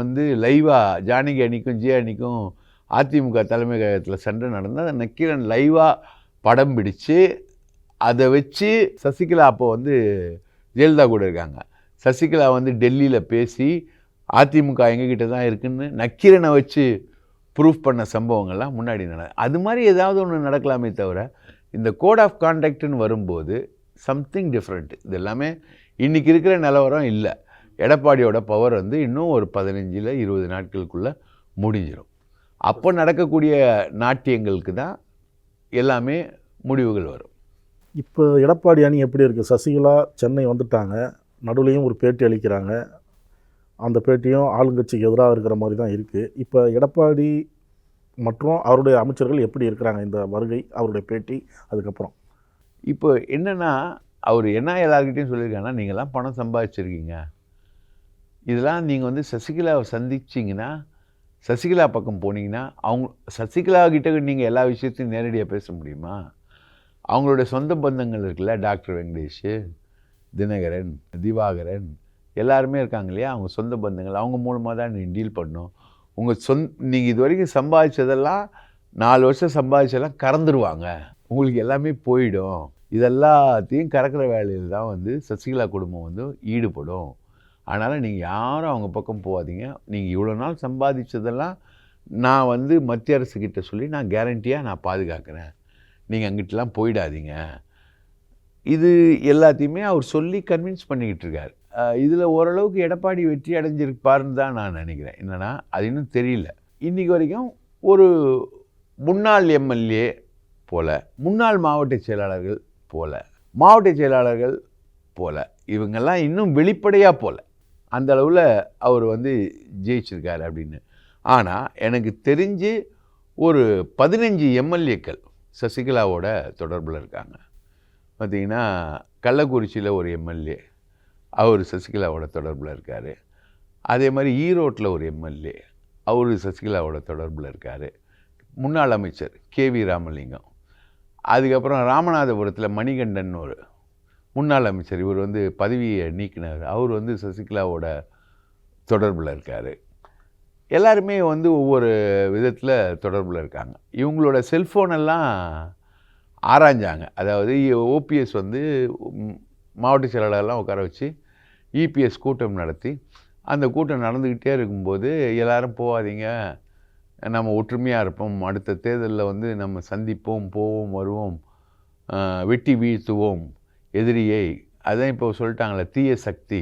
லைவாக ஜானகி அணிக்கும் ஜே அணிக்கும் அதிமுக தலைமை கழகத்தில் சண்டை நடந்து அதை நக்கீரன் லைவாக படம் பிடிச்சு அதை வச்சு சசிகலா அப்போ ஜெயலலிதா கூட இருக்காங்க. சசிகலா டெல்லியில் பேசி அதிமுக எங்ககிட்ட தான் இருக்குன்னு நக்கீரனை வச்சு ப்ரூஃப் பண்ண சம்பவங்கள்லாம் முன்னாடி அது மாதிரி ஏதாவது ஒன்று நடக்கலாமே தவிர இந்த கோட் ஆஃப் கான்டாக்ட்னு வரும்போது சம்திங் டிஃப்ரெண்ட். இது எல்லாமே இன்றைக்கி இருக்கிற நிலவரம் இல்லை. எடப்பாடியோட பவர் இன்னும் ஒரு 15-20 நாட்களுக்குள்ளே முடிஞ்சிடும். அப்போ நடக்கக்கூடிய நாட்டியங்களுக்கு தான் எல்லாமே முடிவுகள் வரும். இப்போ எடப்பாடி அணி எப்படி இருக்குது? சசிகலா சென்னை வந்துட்டாங்க, நடுவுலையும் ஒரு பேட்டி அளிக்கிறாங்க. அந்த பேட்டியும் ஆளுங்கட்சிக்கு எதிராக இருக்கிற மாதிரி தான் இருக்குது. இப்போ எடப்பாடி மற்றும் அவருடைய அமைச்சர்கள் எப்படி இருக்கிறாங்க? இந்த வருகை, அவருடைய பேட்டி, அதுக்கப்புறம் இப்போ என்னென்னா அவர் என்ன எல்லாருக்கிட்டையும் சொல்லியிருக்காங்கன்னா, நீங்கள்லாம் பணம் சம்பாதிச்சிருக்கீங்க, இதெல்லாம் நீங்கள் சசிகலாவை சந்திச்சிங்கன்னா, சசிகலா பக்கம் போனீங்கன்னா அவங்க சசிகலா கிட்ட நீங்கள் எல்லா விஷயத்தையும் நேரடியாக பேச முடியுமா? அவங்களுடைய சொந்த பந்தங்கள் இருக்குல்ல, டாக்டர் வெங்கடேஷ், தினகரன், திவாகரன் எல்லாருமே இருக்காங்க இல்லையா, அவங்க சொந்த பந்தங்கள், அவங்க மூலமாக தான் நீங்கள் டீல் பண்ணணும். நீங்கள் இது வரைக்கும் சம்பாதிச்சதெல்லாம் 4 வருஷம் சம்பாதிச்சதெல்லாம் கறந்துருவாங்க, உங்களுக்கு எல்லாமே போயிடும். இதெல்லாத்தையும் கறக்கிற வேலையில் தான் வந்து சசிகலா குடும்பம் வந்து ஈடுபடும். அதனால் நீங்கள் யாரும் அவங்க பக்கம் போகாதீங்க. நீங்கள் இவ்வளோ நாள் சம்பாதிச்சதெல்லாம் நான் வந்து மத்திய அரசுக்கிட்ட சொல்லி நான் கேரண்டியாக நான் பாதுகாக்கிறேன், நீங்கள் அங்கிட்டலாம் போயிடாதீங்க. இது எல்லாத்தையுமே அவர் சொல்லி கன்வின்ஸ் பண்ணிக்கிட்டு இருக்கார். இதில் ஓரளவுக்கு எடப்பாடி வெற்றி அடைஞ்சிருப்பாருன்னு தான் நான் நினைக்கிறேன். என்னென்னா அது இன்னும் தெரியல. இன்றைக்கி வரைக்கும் ஒரு முன்னாள் எம்எல்ஏ போல், முன்னாள் மாவட்ட செயலாளர்கள் போல், மாவட்ட செயலாளர்கள் போல் இவங்கெல்லாம் இன்னும் வெளிப்படையாக போல் அந்த அளவில் அவர் வந்து ஜெயிச்சிருக்காரு அப்படின்னு. ஆனால் எனக்கு தெரிஞ்சு ஒரு 15 எம்எல்ஏக்கள் சசிகலாவோட தொடர்பில் இருக்காங்க. பார்த்திங்கன்னா கள்ளக்குறிச்சியில் ஒரு எம்எல்ஏ, அவர் சசிகலாவோட தொடர்பில் இருக்கார். அதே மாதிரி ஈரோட்டில் ஒரு எம்எல்ஏ, அவர் சசிகலாவோட தொடர்பில் இருக்கார். முன்னாள் அமைச்சர் KV ராமலிங்கம். அதுக்கப்புறம் ராமநாதபுரத்தில் மணிகண்டன் ஒரு முன்னாள் அமைச்சர், இவர் வந்து பதவியை நீக்கினார், அவர் வந்து சசிகலாவோட தொடர்பில் இருக்கார். எல்லாருமே வந்து ஒவ்வொரு விதத்தில் தொடர்பில் இருக்காங்க. இவங்களோட செல்ஃபோனெல்லாம் ஆராய்ஞ்சாங்க. அதாவது OPS வந்து மாவட்ட செயலாளர்லாம் உட்கார வச்சு EPS கூட்டம் நடத்தி, அந்த கூட்டம் நடந்துக்கிட்டே இருக்கும்போது எல்லாரும் போகாதீங்க, நம்ம ஒற்றுமையாக இருப்போம், அடுத்த தேர்தலில் வந்து நம்ம சந்திப்போம், போவோம், வருவோம், வெட்டி வீழ்த்துவோம் எதிரியை. அதான் இப்போ சொல்லிட்டாங்களே, தீய சக்தி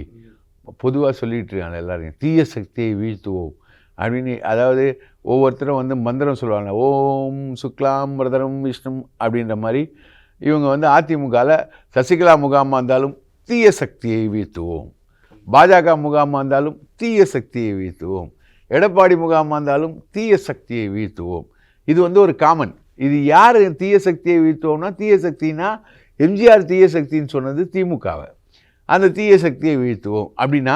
பொதுவாக சொல்லிகிட்டு இருக்காங்க எல்லாரும், தீய சக்தியை வீழ்த்துவோம் அப்படின்னு. அதாவது ஒவ்வொருத்தரும் வந்து மந்திரம் சொல்லுவாங்க, ஓம் சுக்லாம் பிரதரம் விஷ்ணு அப்படின்ற மாதிரி. இவங்க வந்து அதிமுகவில் சசிகலா முகாமாக இருந்தாலும் தீய சக்தியை வீழ்த்துவோம், பாஜக முகாமாக இருந்தாலும் தீய சக்தியை வீழ்த்துவோம், எடப்பாடி முகாமாக இருந்தாலும் தீய சக்தியை வீழ்த்துவோம். இது வந்து ஒரு காமன். இது யார் தீய சக்தியை வீழ்த்துவோம்னா, தீய சக்தினா எம்ஜிஆர் தீய சக்தின்னு சொன்னது திமுகவை, அந்த தீய சக்தியை வீழ்த்துவோம் அப்படின்னா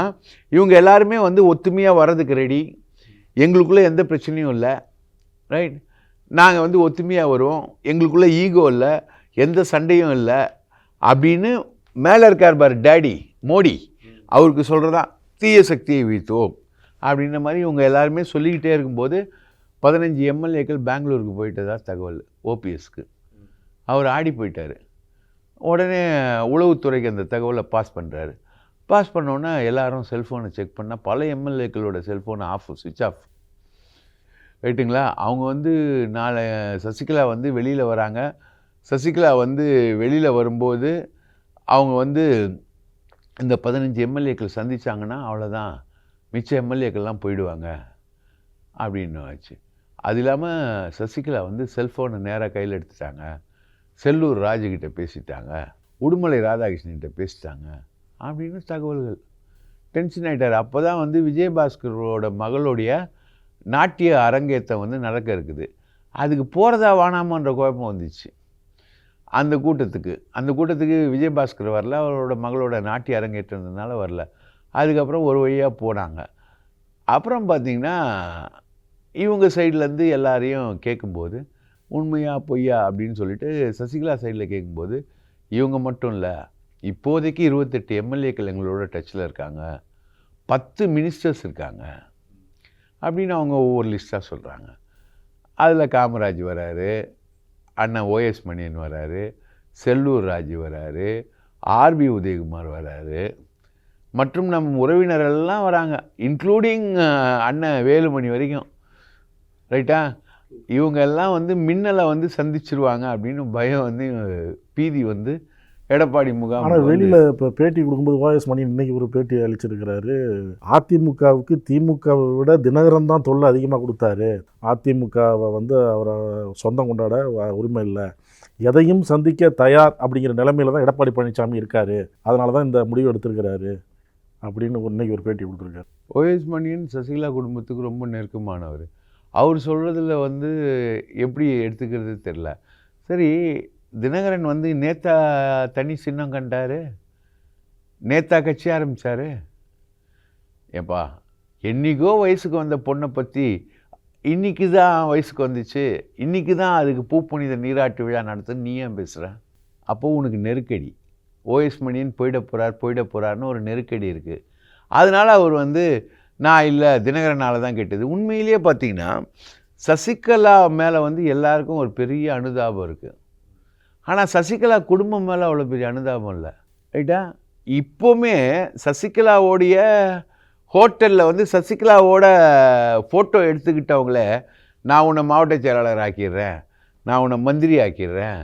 இவங்க எல்லாருமே வந்து ஒத்துமையாக வர்றதுக்கு ரெடி, எங்களுக்குள்ளே எந்த பிரச்சனையும் இல்லை, ரைட், நாங்கள் வந்து ஒத்துமையாக வருவோம், எங்களுக்குள்ளே ஈகோ இல்லை, எந்த சண்டையும் இல்லை அப்படின்னு மேலே இருக்கார் பார் டேடி மோடி, அவருக்கு சொல்கிறதா தீய சக்தியை வீழ்த்துவோம் அப்படின்ற மாதிரி இவங்க எல்லாருமே சொல்லிக்கிட்டே இருக்கும்போது 15 எம்எல்ஏக்கள் பெங்களூருக்கு போயிட்டதா தகவல் OPSக்கு. அவர் ஆடி போயிட்டார். உடனே உளவுத்துறைக்கு அந்த தகவலை பாஸ் பண்ணுறாரு. பாஸ் பண்ணோன்னே எல்லாரும் செல்ஃபோனை செக் பண்ணால் பல எம்எல்ஏக்களோட செல்ஃபோனை சுவிட்ச் ஆஃப், ரைட்டுங்களா. அவங்க வந்து நாளை சசிகலா வந்து வெளியில் வராங்க. சசிகலா வந்து வெளியில் வரும்போது அவங்க வந்து இந்த 15 எம்எல்ஏக்கள் சந்தித்தாங்கன்னா அவ்வளோதான், மிச்ச எம்எல்ஏக்கள்லாம் போயிடுவாங்க அப்படின்னு ஆச்சு. அது இல்லாமல் சசிகலா வந்து செல்ஃபோனை நேராக கையில் எடுத்துட்டாங்க, செல்லூர் ராஜுக்கிட்ட பேசிட்டாங்க, உடுமலை ராதாகிருஷ்ணன்கிட்ட பேசிட்டாங்க அப்படின்னு தகவல்கள். டென்ஷன் ஆகிட்டார். அப்போ தான் வந்து விஜயபாஸ்கரோட மகளுடைய நாட்டிய அரங்கேற்றம் வந்து நடக்க இருக்குது. அதுக்கு போகிறதா வானாமன்ற குழப்பம் வந்துச்சு அந்த கூட்டத்துக்கு விஜயபாஸ்கர் வரல, அவரோட மகளோட நாட்டிய அரங்கேற்றதுனால வரல. அதுக்கப்புறம் ஒரு வழியாக போனாங்க. அப்புறம் பார்த்திங்கன்னா இவங்க சைட்லேருந்து எல்லாரையும் கேட்கும்போது உண்மையா பொய்யா அப்படின்னு சொல்லிட்டு சசிகலா சைடில் கேட்கும்போது இவங்க மட்டும் இல்லை, இப்போதைக்கு 28 எம்எல்ஏக்கள் எங்களோட டச்சில் இருக்காங்க, 10 மினிஸ்டர்ஸ் இருக்காங்க அப்படின்னு அவங்க ஒவ்வொரு லிஸ்ட்டாக சொல்கிறாங்க. அதில் காமராஜ் வராரு, அண்ணன் OS மணியன் வராரு, செல்லூர் ராஜு வராரு, RB உதயகுமார் வராரு, மற்றும் நம் உறவினரெல்லாம் வராங்க, இன்க்ளூடிங் அண்ணன் வேலுமணி வரைக்கும், ரைட்டா. இவங்க எல்லாம் வந்து மின்னலை வந்து சந்திச்சிருவாங்க அப்படின்னு பயம் வந்து பீதி வந்து எடப்பாடி முகாம். ஆனால் வெளியில் இப்போ பேட்டி கொடுக்கும்போது OS மணி இன்னைக்கு ஒரு பேட்டி அளிச்சிருக்கிறாரு, அதிமுகவுக்கு திமுகவை விட தினகரன் தான் தொல்லை அதிகமாக கொடுத்தாரு, அதிமுகவை வந்து அவரை சொந்தம் கொண்டாட உரிமை இல்லை, எதையும் சந்திக்க தயார் அப்படிங்கிற நிலைமையில தான் எடப்பாடி பழனிசாமி இருக்கார், அதனால தான் இந்த முடிவு எடுத்திருக்கிறாரு அப்படின்னு இன்னைக்கு ஒரு பேட்டி கொடுத்துருக்காரு. OS மணியன் சசிகலா குடும்பத்துக்கு ரொம்ப நெருக்கமானவர். அவர் சொல்கிறதுல வந்து எப்படி எடுத்துக்கிறது தெரில. சரி, தினகரன் வந்து நேத்தா தனி சின்னம் கண்டார், நேத்தா கட்சி ஆரம்பித்தார். ஏப்பா, என்றைக்கோ வயசுக்கு வந்த பொண்ணை பற்றி இன்றைக்கி தான் வயசுக்கு வந்துச்சு, இன்றைக்கி தான் அதுக்கு பூப்புனித நீராட்டு விழா நடத்துன்னு நீ ஏன் பேசுகிற? அப்போது உனக்கு நெருக்கடி. ஓஎஸ் மணியன் போயிட போகிறார்னு ஒரு நெருக்கடி இருக்குது. அதனால் அவர் வந்து நான் இல்லை தினகரனால் தான் கேட்டது. உண்மையிலேயே பார்த்தீங்கன்னா சசிகலா மேலே வந்து எல்லாருக்கும் ஒரு பெரிய அனுதாபம் இருக்குது. ஆனால் சசிகலா குடும்பம் மேலே அவ்வளோ பெரிய அனுதாபம் இல்லை, ரைட்டா? இப்போவுமே சசிகலாவோடைய ஹோட்டலில் வந்து சசிகலாவோட ஃபோட்டோ எடுத்துக்கிட்டவங்கள நான் உன்னை மாவட்ட செயலாளர் ஆக்கிடுறேன், நான் உன்னை மந்திரி ஆக்கிடுறேன்,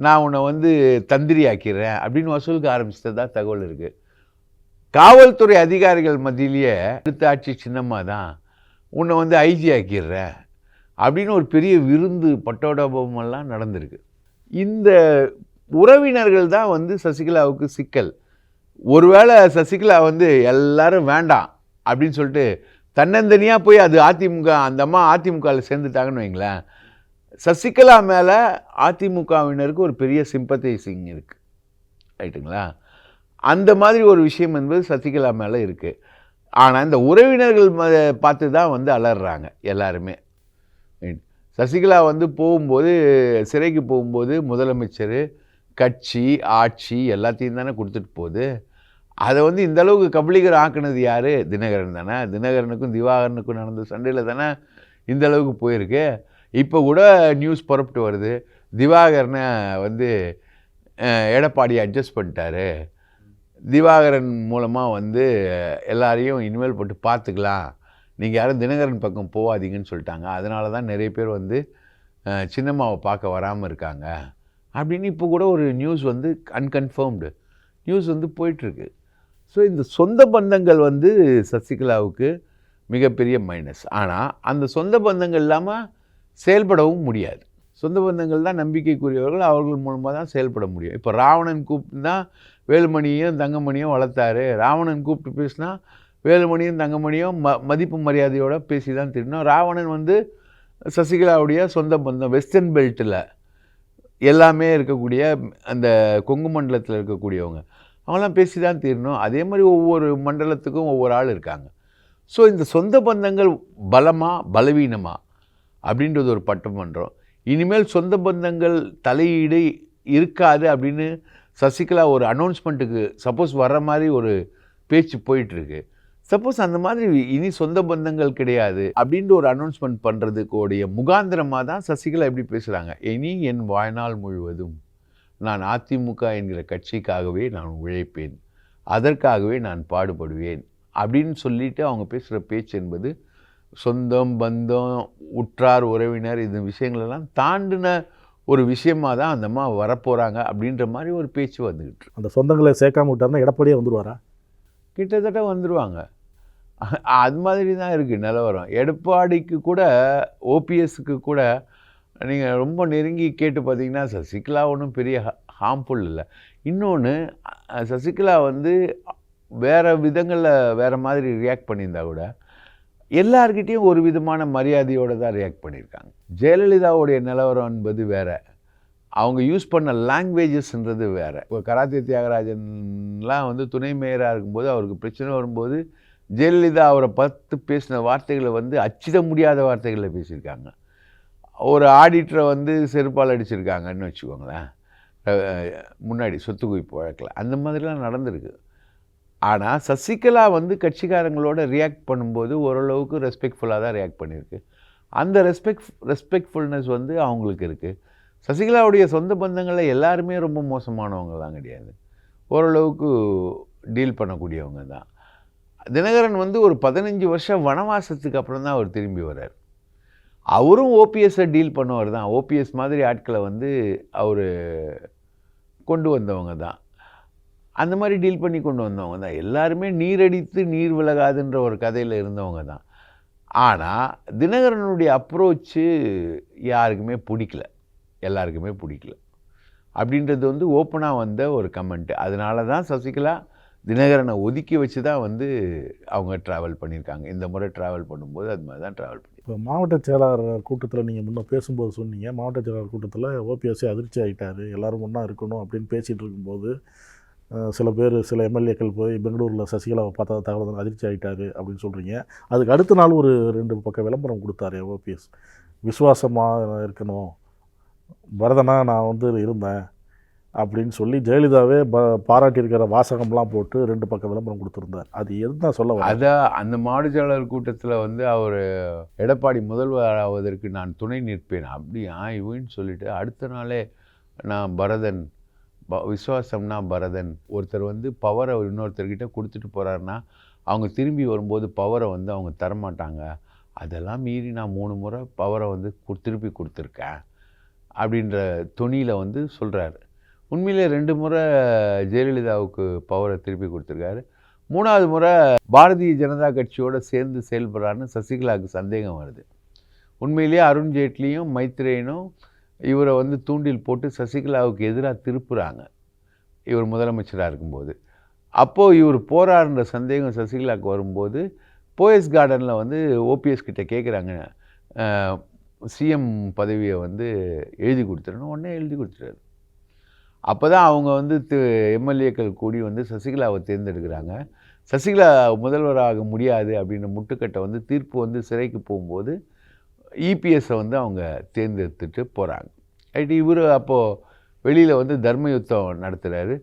நான் உன்னை வந்து தந்திரி ஆக்கிடுறேன் அப்படின்னு வசூலுக்கு ஆரம்பிச்சதா தகவல் இருக்குது. காவல்துறை அதிகாரிகள் மத்தியிலேயே அடுத்த ஆட்சி சின்னமாக தான் உன்னை வந்து ஐஜி ஆக்கிடுறேன் அப்படின்னு ஒரு பெரிய விருந்து பட்டோடபமெல்லாம் நடந்திருக்கு. இந்த உறவினர்கள் தான் வந்து சசிகலாவுக்கு சிக்கல். ஒருவேளை சசிகலா வந்து எல்லாரும் வேண்டாம் அப்படின்னு சொல்லிட்டு தன்னந்தனியாக போய் அது அதிமுக அந்த அம்மா அதிமுகவில் சேர்ந்துட்டாங்கன்னு வைங்களேன், சசிகலா மேலே அதிமுகவினருக்கு ஒரு பெரிய சிம்பத்தைசிங் இருக்குது, ரைட்டுங்களா? அந்த மாதிரி ஒரு விஷயம் என்பது சசிகலா மேலே இருக்குது. ஆனால் இந்த உறவினர்கள் பார்த்து தான் வந்து அலறாங்க எல்லாருமே. சசிகலா வந்து போகும்போது சிறைக்கு போகும்போது முதலமைச்சர் கட்சி ஆட்சி எல்லாத்தையும் தானே கொடுத்துட்டு போகுது. அதை வந்து இந்த அளவுக்கு கபலீகரம் ஆக்குனது யார்? தினகரன் தானே. தினகரனுக்கும் திவாகரனுக்கும் நடந்த சண்டையில் தானே இந்த அளவுக்கு போயிருக்கு. இப்போ கூட நியூஸ் புறப்பட்டு வருது, திவாகரனை வந்து எடப்பாடி அட்ஜஸ்ட் பண்ணிட்டாரு, திவாகரன் மூலமாக வந்து எல்லாரையும் இனிமேல் போட்டு பார்த்துக்கலாம், நீங்கள் யாரும் தினகரன் பக்கம் போகாதீங்கன்னு சொல்லிட்டாங்க, அதனால தான் நிறைய பேர் வந்து சின்னம்மாவை பார்க்க வராமல் இருக்காங்க அப்படின்னு இப்போ கூட ஒரு நியூஸ் வந்து அன்கன்ஃபர்ம்டு நியூஸ் வந்து போயிட்டுருக்கு. ஸோ இந்த சொந்த பந்தங்கள் வந்து சசிகலாவுக்கு மிகப்பெரிய மைனஸ். ஆனால் அந்த சொந்த பந்தங்கள் இல்லாமல் செயல்படவும் முடியாது. சொந்த பந்தங்கள் தான் நம்பிக்கைக்குரியவர்கள், அவர்கள் மூலமாக தான் செயல்பட முடியும். இப்போ ராவணன் கூப்பிட்டு தான் வேலுமணியும் தங்கமணியும் வளர்த்தாரு. ராவணன் கூப்பிட்டு பேசினா வேலுமணியும் தங்கமணியும் மதிப்பு மரியாதையோடு பேசி தான் திருடணும். ராவணன் வந்து சசிகலாவுடைய சொந்த பந்தம், வெஸ்டர்ன் பெல்ட்டில் எல்லாமே இருக்கக்கூடிய அந்த கொங்கு மண்டலத்தில் இருக்கக்கூடியவங்க, அவங்களாம் பேசி தான் தீரணும். அதே மாதிரி ஒவ்வொரு மண்டலத்துக்கும் ஒவ்வொரு ஆள் இருக்காங்க. ஸோ இந்த சொந்த பந்தங்கள் பலமா பலவீனமா அப்படின்றது ஒரு பட்டமன்றம். இனிமேல் சொந்த பந்தங்கள் தலையீடு இருக்காது அப்படின்னு சசிகலா ஒரு அனௌன்ஸ்மெண்ட்டுக்கு சப்போஸ் வர்ற மாதிரி ஒரு பேச்சு போயிட்டுருக்கு. சப்போஸ் அந்த மாதிரி இனி சொந்த பந்தங்கள் கிடையாது அப்படின்ற ஒரு அனௌன்ஸ்மெண்ட் பண்ணுறதுக்குடைய முகாந்திரமாக தான் சசிகலா எப்படி பேசுகிறாங்க. இனி என் வாழ்நாள் முழுவதும் நான் அதிமுக என்கிற கட்சிக்காகவே நான் உழைப்பேன், அதற்காகவே நான் பாடுபடுவேன் அப்படின்னு சொல்லிட்டு அவங்க பேசுகிற பேச்சு என்பது சொந்தம் பந்தம் உற்றார் உறவினர் இந்த விஷயங்களெல்லாம் தாண்டின ஒரு விஷயமாக தான் அந்த அம்மா வரப்போகிறாங்க அப்படின்ற மாதிரி ஒரு பேச்சு வந்துக்கிட்டு. அந்த சொந்தங்களை சேர்க்காம விட்டாருன்னா எடப்பாடியே வந்துடுவாரா? கிட்டத்தட்ட வந்துடுவாங்க. அது மாதிரி தான் இருக்குது நிலவரம். எடப்பாடிக்கு கூட ஓபிஎஸ்க்கு கூட நீங்கள் ரொம்ப நெருங்கி கேட்டு பார்த்தீங்கன்னா சசிகலா ஒன்றும் பெரிய ஹார்ம்ஃபுல் இல்லை. இன்னொன்று சசிகலா வந்து வேறு விதங்களில் வேறு மாதிரி ரியாக்ட் பண்ணியிருந்தா கூட எல்லார்கிட்டேயும் ஒரு விதமான மரியாதையோடு தான் ரியாக்ட் பண்ணியிருக்காங்க. ஜெயலலிதாவுடைய நிலவரம் என்பது வேறு, அவங்க யூஸ் பண்ண லாங்குவேஜஸ்ன்றது வேறு. இப்போ கராத்தே தியாகராஜன்லாம் வந்து துணை மேயராக இருக்கும்போது அவருக்கு பிரச்சனை வரும்போது ஜெயலலிதா அவரை பார்த்து பேசின வார்த்தைகளை வந்து அச்சிட முடியாத வார்த்தைகளில் பேசியிருக்காங்க. ஒரு ஆடிட்டரை வந்து செருப்பால் அடிச்சிருக்காங்கன்னு வச்சுக்கோங்களேன், முன்னாடி சொத்து குவிப்பு வழக்கில் அந்த மாதிரிலாம் நடந்திருக்கு. ஆனால் சசிகலா வந்து கட்சிக்காரங்களோட ரியாக்ட் பண்ணும்போது ஓரளவுக்கு ரெஸ்பெக்ட்ஃபுல்லாக தான் ரியாக்ட் பண்ணியிருக்கு. அந்த ரெஸ்பெக்ட்ஃபுல்னஸ் வந்து அவங்களுக்கு இருக்குது. சசிகலாவுடைய சொந்த பந்தங்களில் எல்லாருமே ரொம்ப மோசமானவங்கலாம் கிடையாது, ஓரளவுக்கு டீல் பண்ணக்கூடியவங்க தான். தினகரன் வந்து ஒரு 15 வருஷம் வனவாசத்துக்கு அப்புறம் தான் அவர் திரும்பி வர்றார். அவரும் ஓபிஎஸ்ஸை டீல் பண்ணவர் தான். ஓபிஎஸ் மாதிரி ஆட்களை வந்து அவர் கொண்டு வந்தவங்க தான். அந்த மாதிரி டீல் பண்ணி கொண்டு வந்தவங்க தான். எல்லாருமே நீரடித்து நீர் விலகாதுன்ற ஒரு கதையில் இருந்தவங்க தான். ஆனால் தினகரனுடைய அப்ரோச்சு யாருக்குமே பிடிக்கல, எல்லாருக்குமே பிடிக்கல அப்படின்றது வந்து ஓப்பனாக வந்த ஒரு கமெண்ட்டு. அதனால தான் சசிகலா தினகரனை ஒதுக்கி வச்சு தான் வந்து அவங்க ட்ராவல் பண்ணியிருக்காங்க. இந்த முறை ட்ராவல் பண்ணும்போது அது மாதிரி தான் ட்ராவல் பண்ணி. இப்போ மாவட்ட செயலாளர் கூட்டத்தில் நீங்கள் முன்னே பேசும்போது சொன்னீங்க, மாவட்ட செயலாளர் கூட்டத்தில் ஓபிஎஸ்ஸே அதிர்ச்சி ஆகிட்டார், எல்லோரும் ஒன்றா இருக்கணும் அப்படின்னு பேசிகிட்டு இருக்கும்போது சில பேர் சில எம்எல்ஏக்கள் போய் பெங்களூரில் சசிகலாவை பார்த்தா தகவல் அதிர்ச்சி ஆகிட்டார் அப்படின்னு சொல்கிறீங்க. அதுக்கு அடுத்த நாள் ஒரு 2 பக்கம் விளம்பரம் கொடுத்தாரு ஓபிஎஸ். விசுவாசமாக இருக்கணும், பரதனா நான் வந்து இருந்தேன், அப்படின்னு சொல்லி ஜெயலலிதாவே பாராட்டியிருக்கிற வாசகம்லாம் போட்டு 2 பக்கம் விளம்பரம் கொடுத்துருந்தார். அது எதுதான் சொல்ல வர? அதான் அந்த மாடுச்சாளர் கூட்டத்தில் வந்து அவர் எடப்பாடி முதல்வர் ஆவதற்கு நான் துணை நிற்பேன் அப்படியா இவன்னு சொல்லிட்டு அடுத்த நாளே நான் பரதன் விசுவாசம்னா பரதன் ஒருத்தர் வந்து பவரை இன்னொருத்தர்கிட்ட கொடுத்துட்டு போகிறாருன்னா அவங்க திரும்பி வரும்போது பவரை வந்து அவங்க தரமாட்டாங்க. அதெல்லாம் மீறி நான் 3 முறை பவரை வந்து திருப்பி கொடுத்துருக்கேன் அப்படின்ற துணியில் வந்து சொல்கிறாரு. உண்மையிலே 2 முறை ஜெயலலிதாவுக்கு பவரை திருப்பி கொடுத்துருக்காரு. 3வது முறை பாரதிய ஜனதா கட்சியோடு சேர்ந்து செயல்படுறாருன்னு சசிகலாவுக்கு சந்தேகம் வருது. உண்மையிலேயே அருண் ஜேட்லியும் மைத்ரேயனும் இவரை வந்து தூண்டில் போட்டு சசிகலாவுக்கு எதிராக திருப்புறாங்க இவர் முதலமைச்சராக இருக்கும்போது. அப்போது இவர் போராடுற சந்தேகம் சசிகலாவுக்கு வரும்போது போயஸ் கார்டனில் வந்து ஓபிஎஸ் கிட்ட கேட்குறாங்க, சிஎம் பதவியை வந்து எழுதி கொடுத்துடணும். உடனே எழுதி கொடுத்துட்டாரு. அப்போ தான் அவங்க வந்து எம்எல்ஏக்கள் கூடி வந்து சசிகலாவை தேர்ந்தெடுக்கிறாங்க. சசிகலா முதல்வராக முடியாது அப்படின்ற முட்டுக்கட்டை வந்து தீர்ப்பு வந்து சிறைக்கு போகும்போது இபிஎஸ்ஸை வந்து அவங்க தேர்ந்தெடுத்துட்டு போகிறாங்க. ரைட்டு. இவர் அப்போது வெளியில் வந்து தர்ம யுத்தம் நடத்துகிறாரு.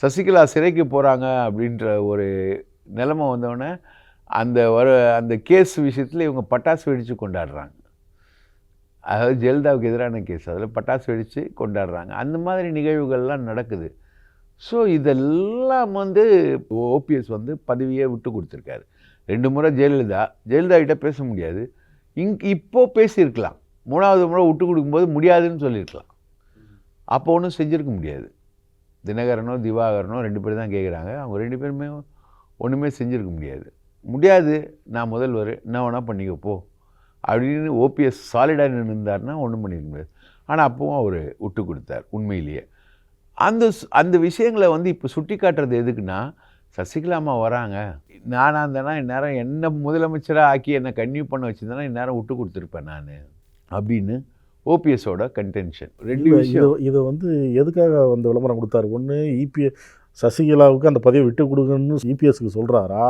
சசிகலா சிறைக்கு போகிறாங்க அப்படின்ற ஒரு நிலைமை வந்தோடனே அந்த கேஸ் விஷயத்தில் இவங்க பட்டாசு வெடித்து கொண்டாடுறாங்க. அதாவது ஜெயலலிதாவுக்கு எதிரான கேஸ், அதில் பட்டாசு வெடித்து கொண்டாடுறாங்க. அந்த மாதிரி நிகழ்வுகள்லாம் நடக்குது. ஸோ இதெல்லாம் வந்து ஓபிஎஸ் வந்து பதவியே விட்டு கொடுத்துருக்காரு. 2 முறை ஜெயலலிதா கிட்ட பேச முடியாது. இப்போது பேசியிருக்கலாம். 3வது முறை விட்டு கொடுக்கும்போது முடியாதுன்னு சொல்லியிருக்கலாம். அப்போ ஒன்றும் செஞ்சுருக்க முடியாது. தினகரனோ திவாகரனோ 2 பேர் தான் கேட்குறாங்க. அவங்க 2 பேருமே ஒன்றுமே செஞ்சுருக்க முடியாது. நான் முதல்வர், என்ன வேணால் பண்ணிக்க போ அப்படின்னு ஓபிஎஸ் சாலிடாக நின்றுந்தார்னா ஒன்றும் பண்ணியிருக்க முடியாது. ஆனால் அப்பவும் அவர் விட்டு கொடுத்தார். உண்மையிலேயே அந்த விஷயங்களை வந்து இப்போ சுட்டி காட்டுறது எதுக்குன்னா, சசிகலாமா வராங்க, நானாக இருந்தேன்னா இந்நேரம் என்ன முதலமைச்சராக ஆக்கி என்னை கன்டினியூ பண்ண வச்சுருந்தேன்னா இந்நேரம் விட்டு கொடுத்துருப்பேன் நான் அப்படின்னு ஓபிஎஸோட கன்டென்ஷன். 2 விஷயம். இது வந்து எதுக்காக வந்து விளம்பரம் கொடுத்தாரு? ஒன்று சசிகலாவுக்கு அந்த பதவியை விட்டு கொடுக்கணும்னு இபிஎஸ்க்கு சொல்கிறாரா,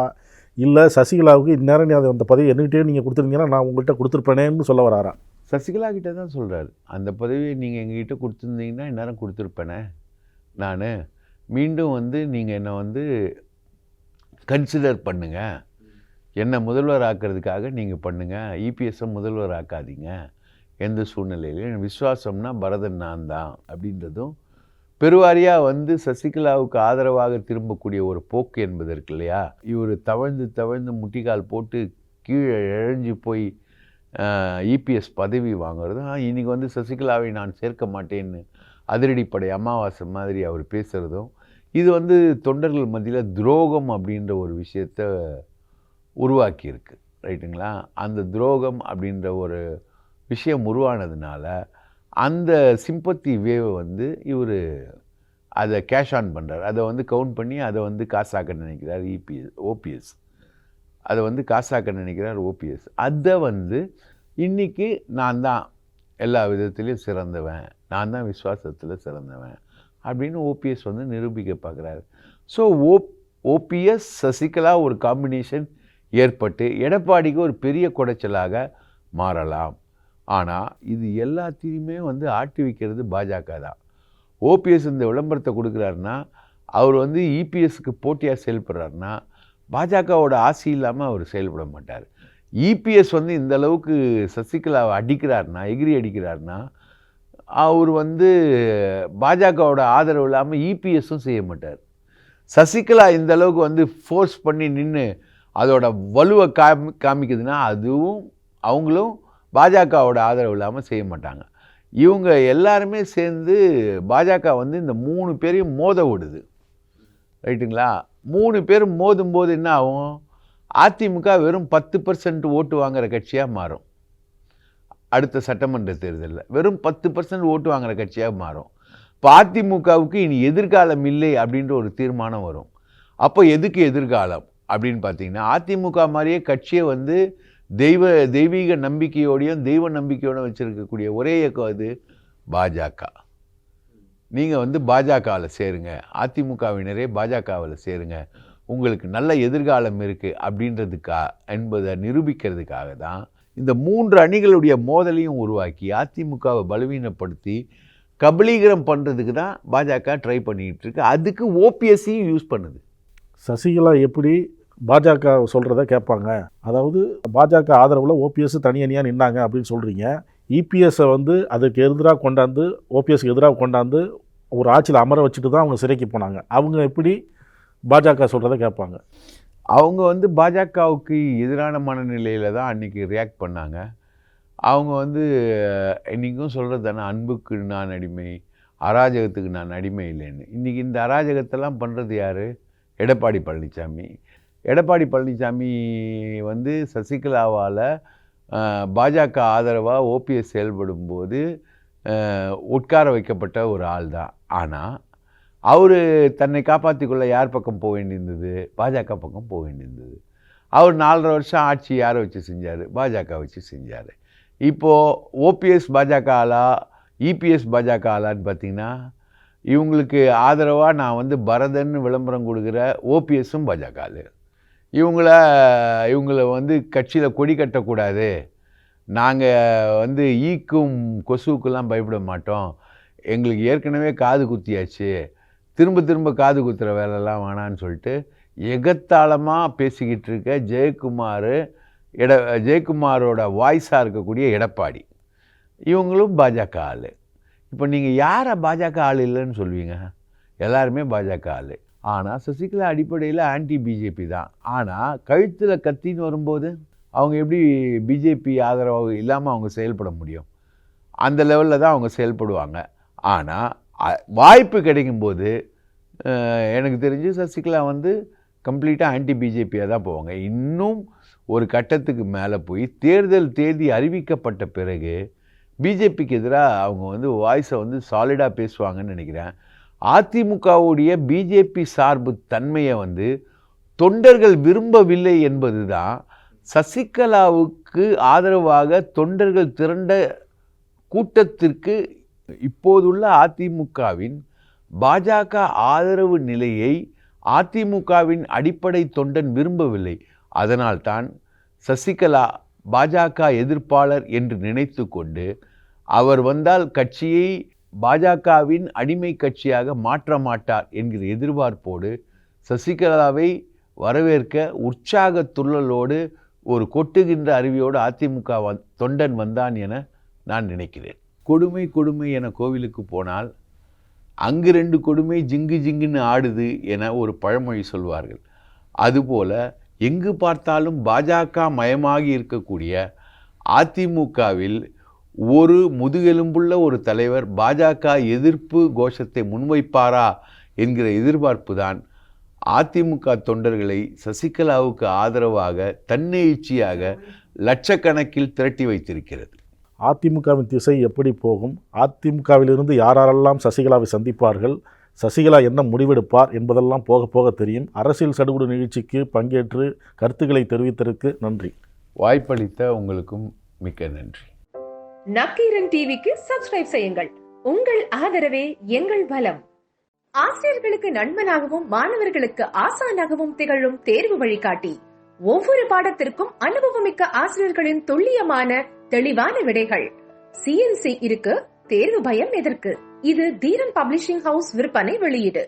இல்லை சசிகலாவுக்கு இந்நேரம் நீ அந்த பதவி என்கிட்டே நீங்கள் கொடுத்துருந்தீங்கன்னா நான் உங்கள்கிட்ட கொடுத்துருப்பேனேன்னு சொல்ல வராரா? சசிகலா கிட்டே தான் சொல்கிறாரு. அந்த பதவியை நீங்கள் எங்ககிட்ட கொடுத்துருந்தீங்கன்னா இந்நேரம் கொடுத்துருப்பேனே, நான் மீண்டும் வந்து நீங்கள் என்னை வந்து கன்சிடர் பண்ணுங்கள், என்னை முதல்வர் ஆக்கிறதுக்காக நீங்கள் பண்ணுங்கள், இபிஎஸ்ஸை முதல்வர் ஆக்காதீங்க எந்த சூழ்நிலையிலையும். விசுவாசம்னா பரதன் நான் தான் அப்படின்றதும் பெருவாரியாக வந்து சசிகலாவுக்கு ஆதரவாக திரும்பக்கூடிய ஒரு போக்கு என்பது இருக்கு இல்லையா. இவர் தவழ்ந்து முட்டிக்கால் போட்டு கீழே இழஞ்சி போய் இபிஎஸ் பதவி வாங்குறதும், இன்றைக்கி வந்து சசிகலாவை நான் சேர்க்க மாட்டேன்னு அதிரடிப்படை அமாவாசை மாதிரி அவர் பேசுகிறதும், இது வந்து தொண்டர்கள் மத்தியில் துரோகம் அப்படின்ற ஒரு விஷயத்தை உருவாக்கியிருக்கு. ரைட்டுங்களா. அந்த துரோகம் அப்படின்ற ஒரு விஷயம் உருவானதுனால அந்த சிம்பத்தி வேவை வந்து இவர் அதை கேஷ் ஆன் பண்ணுறார். அதை வந்து கவுண்ட் பண்ணி அதை வந்து காசாக்க நினைக்கிறார் ஓபிஎஸ். அதை வந்து காசாக்க நினைக்கிறார் ஓபிஎஸ். அதை வந்து இன்றைக்கி நான் தான் எல்லா விதத்துலேயும் சிறந்தவன், நான் தான் விசுவாசத்தில் சிறந்தவன் அப்படின்னு ஓபிஎஸ் வந்து நிரூபிக்க பார்க்குறாரு. ஸோ ஓபிஎஸ் சசிகலா ஒரு காம்பினேஷன் ஏற்பட்டு எடப்பாடிக்கு ஒரு பெரிய குடைச்சலாக மாறலாம். ஆனால் இது எல்லாத்தையுமே வந்து ஆட்டி வைக்கிறது பாஜக தான். ஓபிஎஸ் இந்த விளம்பரத்தை கொடுக்குறாருன்னா, அவர் வந்து இபிஎஸ்க்கு போட்டியாக செயல்படுறாருன்னா பாஜகவோட ஆசை இல்லாமல் அவர் செயல்பட மாட்டார். இபிஎஸ் வந்து இந்த அளவுக்கு சசிகலாவை அடிக்கிறாருன்னா, எகிரி அடிக்கிறாருன்னா, அவர் வந்து பாஜகவோட ஆதரவு இல்லாமல் இபிஎஸும் செய்ய மாட்டார். சசிகலா இந்த அளவுக்கு வந்து ஃபோர்ஸ் பண்ணி நின்று அதோட வலுவை காமிக்குதுன்னா அதுவும் அவங்களும் பாஜகவோட ஆதரவு இல்லாமல் செய்ய மாட்டாங்க. இவங்க எல்லாருமே சேர்ந்து பாஜக வந்து இந்த 3 பேரையும் மோத விடுது. ரைட்டுங்களா. 3 பேரும் மோதும்போது என்ன ஆகும், அதிமுக வெறும் 10% ஓட்டு வாங்குகிற கட்சியாக மாறும். அடுத்த சட்டமன்ற தேர்தலில் வெறும் 10% ஓட்டு வாங்குகிற கட்சியாக மாறும். இப்போ அதிமுகவுக்கு இனி எதிர்காலம் இல்லை அப்படின்ற ஒரு தீர்மானம் வரும். அப்போ எதுக்கு எதிர்காலம் அப்படின்னு பார்த்தீங்கன்னா, அதிமுக மாதிரியே கட்சியை வந்து தெய்வீக நம்பிக்கையோடையும் தெய்வ நம்பிக்கையோடு வச்சுருக்கக்கூடிய ஒரே இயக்கம் அது பாஜக. நீங்கள் வந்து பாஜகவில் சேருங்க, அதிமுகவினரே பாஜகவில் சேருங்க, உங்களுக்கு நல்ல எதிர்காலம் இருக்குது என்பதை நிரூபிக்கிறதுக்காக தான் இந்த 3 அணிகளுடைய மோதலையும் உருவாக்கி அதிமுகவை பலவீனப்படுத்தி கபலீகரம் பண்ணுறதுக்கு தான் பாஜக ட்ரை பண்ணிக்கிட்டு இருக்கு. அதுக்கு ஓபிஎஸ்சியும் யூஸ் பண்ணுது. சசிகலா எப்படி பாஜக சொல்கிறத கேட்பாங்க? அதாவது பாஜக ஆதரவில் ஓபிஎஸ் தனியனியாக நின்னாங்க அப்படின்னு சொல்கிறீங்க. இபிஎஸ்ஸை வந்து அதுக்கு எதிராக கொண்டாந்து, ஓபிஎஸ்க்கு எதிராக கொண்டாந்து ஒரு ஆட்சியில் அமர வச்சுட்டு தான் அவங்க சிறைக்கு போனாங்க. அவங்க எப்படி பாஜக சொல்கிறத கேட்பாங்க? அவங்க வந்து பாஜகவுக்கு எதிரான மனநிலையில் தான் அன்றைக்கி ரியாக்ட் பண்ணாங்க. அவங்க வந்து இன்றைக்கும் சொல்கிறது தானே, அன்புக்கு நான் அடிமை, அராஜகத்துக்கு நான் அடிமை இல்லைன்னு. இன்றைக்கி இந்த அராஜகத்தெல்லாம் பண்ணுறது யார்? எடப்பாடி பழனிசாமி. எடப்பாடி பழனிசாமி வந்து சசிகலாவால் பாஜக ஆதரவாக ஓபிஎஸ் செயல்படும்போது உட்கார வைக்கப்பட்ட ஒரு ஆள் தான். ஆனால் அவர் தன்னை காப்பாற்றிக்கொள்ள யார் பக்கம் போக வேண்டியிருந்தது? பாஜக பக்கம் போக வேண்டியிருந்தது. அவர் 4.5 வருஷம் ஆட்சி யாரை வச்சு செஞ்சார்? பாஜக வச்சு செஞ்சார். இப்போது ஓபிஎஸ் பாஜக ஆளா, இபிஎஸ் பாஜக ஆளான்னு பார்த்தீங்கன்னா, இவங்களுக்கு ஆதரவாக நான் வந்து பரதன்னு விளம்பரம் கொடுக்குற ஓபிஎஸும் பாஜக ஆளு. இவங்கள வந்து கட்சியில் கொடி கட்டக்கூடாது, நாங்கள் வந்து ஈக்கும் கொசுவுக்கெல்லாம் பயப்பட மாட்டோம், எங்களுக்கு ஏற்கனவே காது குத்தியாச்சு, திரும்ப திரும்ப காது குத்துற வேலைலாம் வேணான்னு சொல்லிட்டு எகத்தாளமாக பேசிக்கிட்டு இருக்க ஜெயக்குமாரோட வாய்ஸாக இருக்கக்கூடிய எடப்பாடி, இவங்களும் பாஜக ஆள். இப்போ நீங்கள் யாரை பாஜக ஆள் இல்லைன்னு சொல்வீங்க? எல்லாருமே பாஜக ஆள். ஆனால் சசிகலா அடிப்படையில் ஆன்டி பிஜேபி தான். ஆனால் கழுத்தில் கத்தின்னு வரும்போது அவங்க எப்படி பிஜேபி ஆதரவாக இல்லாமல் அவங்க செயல்பட முடியும்? அந்த லெவலில் தான் அவங்க செயல்படுவாங்க. ஆனால் வாய்ப்பு கிடைக்கும்போது எனக்கு தெரிஞ்சு சசிகலா வந்து கம்ப்ளீட்டாக ஆன்டி பிஜேபியாக தான் போவாங்க. இன்னும் ஒரு கட்டத்துக்கு மேலே போய் தேர்தல் தேதி அறிவிக்கப்பட்ட பிறகு பிஜேபிக்கு எதிராக அவங்க வந்து வாய்ஸை வந்து சாலிடாக பேசுவாங்கன்னு நினைக்கிறேன். அதிமுகவுடைய பிஜேபி சார்பு தன்மையை வந்து தொண்டர்கள் விரும்பவில்லை என்பது தான் சசிகலாவுக்கு ஆதரவாக தொண்டர்கள் திரண்ட கூட்டத்திற்கு இப்போதுள்ள அதிமுகவின் பாஜக ஆதரவு நிலையை அதிமுகவின் அடிப்படை தொண்டன் விரும்பவில்லை. அதனால்தான் சசிகலா பாஜக எதிர்ப்பாளர் என்று நினைத்து கொண்டு அவர் வந்தால் கட்சியை பாஜகவின் அடிமை கட்சியாக மாற்ற மாட்டார் என்கிற எதிர்பார்ப்போடு சசிகலாவை வரவேற்க உற்சாக துள்ளலோடு ஒரு கொட்டுகின்ற அருவியோடு அதிமுக தொண்டன் வந்தான் என நான் நினைக்கிறேன். கொடுமை கொடுமை என கோவிலுக்கு போனால் அங்கு 2 கொடுமை ஜிங்கு ஜிங்குன்னு ஆடுது என ஒரு பழமொழி சொல்வார்கள். அதுபோல எங்கு பார்த்தாலும் பாஜக மயமாகி இருக்கக்கூடிய அதிமுகவில் ஒரு முதுகெலும்புள்ள ஒரு தலைவர் பாஜக எதிர்ப்பு கோஷத்தை முன்வைப்பாரா என்கிற எதிர்பார்ப்பு தான் அதிமுக தொண்டர்களை சசிகலாவுக்கு ஆதரவாக தன்னெழுச்சியாக லட்சக்கணக்கில் திரட்டி வைத்திருக்கிறது. அதிமுகவின் திசை எப்படி போகும்? அதிமுகவிலிருந்து யாரெல்லாம் சசிகலாவை சந்திப்பார்கள்? சசிகலா என்ன முடிவெடுப்பார் என்பதெல்லாம் போக போக தெரியும். அரசியல் சடுகுடு நிகழ்ச்சிக்கு பங்கேற்று கருத்துக்களை தெரிவித்ததற்கு நன்றி. வாய்ப்பளித்த உங்களுக்கும் மிக்க நன்றி. நக்கீரன் டிவிக்கு சப்ஸ்கிரைப் செய்யுங்கள். உங்கள் ஆதரவே எங்கள் பலம். ஆசிரியர்களுக்கு நண்பனாகவும் மாணவர்களுக்கு ஆசானாகவும் திகழும் தேர்வு வழிகாட்டி. ஒவ்வொரு பாடத்திற்கும் அனுபவமிக்க ஆசிரியர்களின் துல்லியமான தெளிவான விடைகள். CNC இருக்கு, தேர்வு பயம் எதற்கு? இது தீரன் பப்ளிஷிங் ஹவுஸ் விற்பனை வெளியீடு.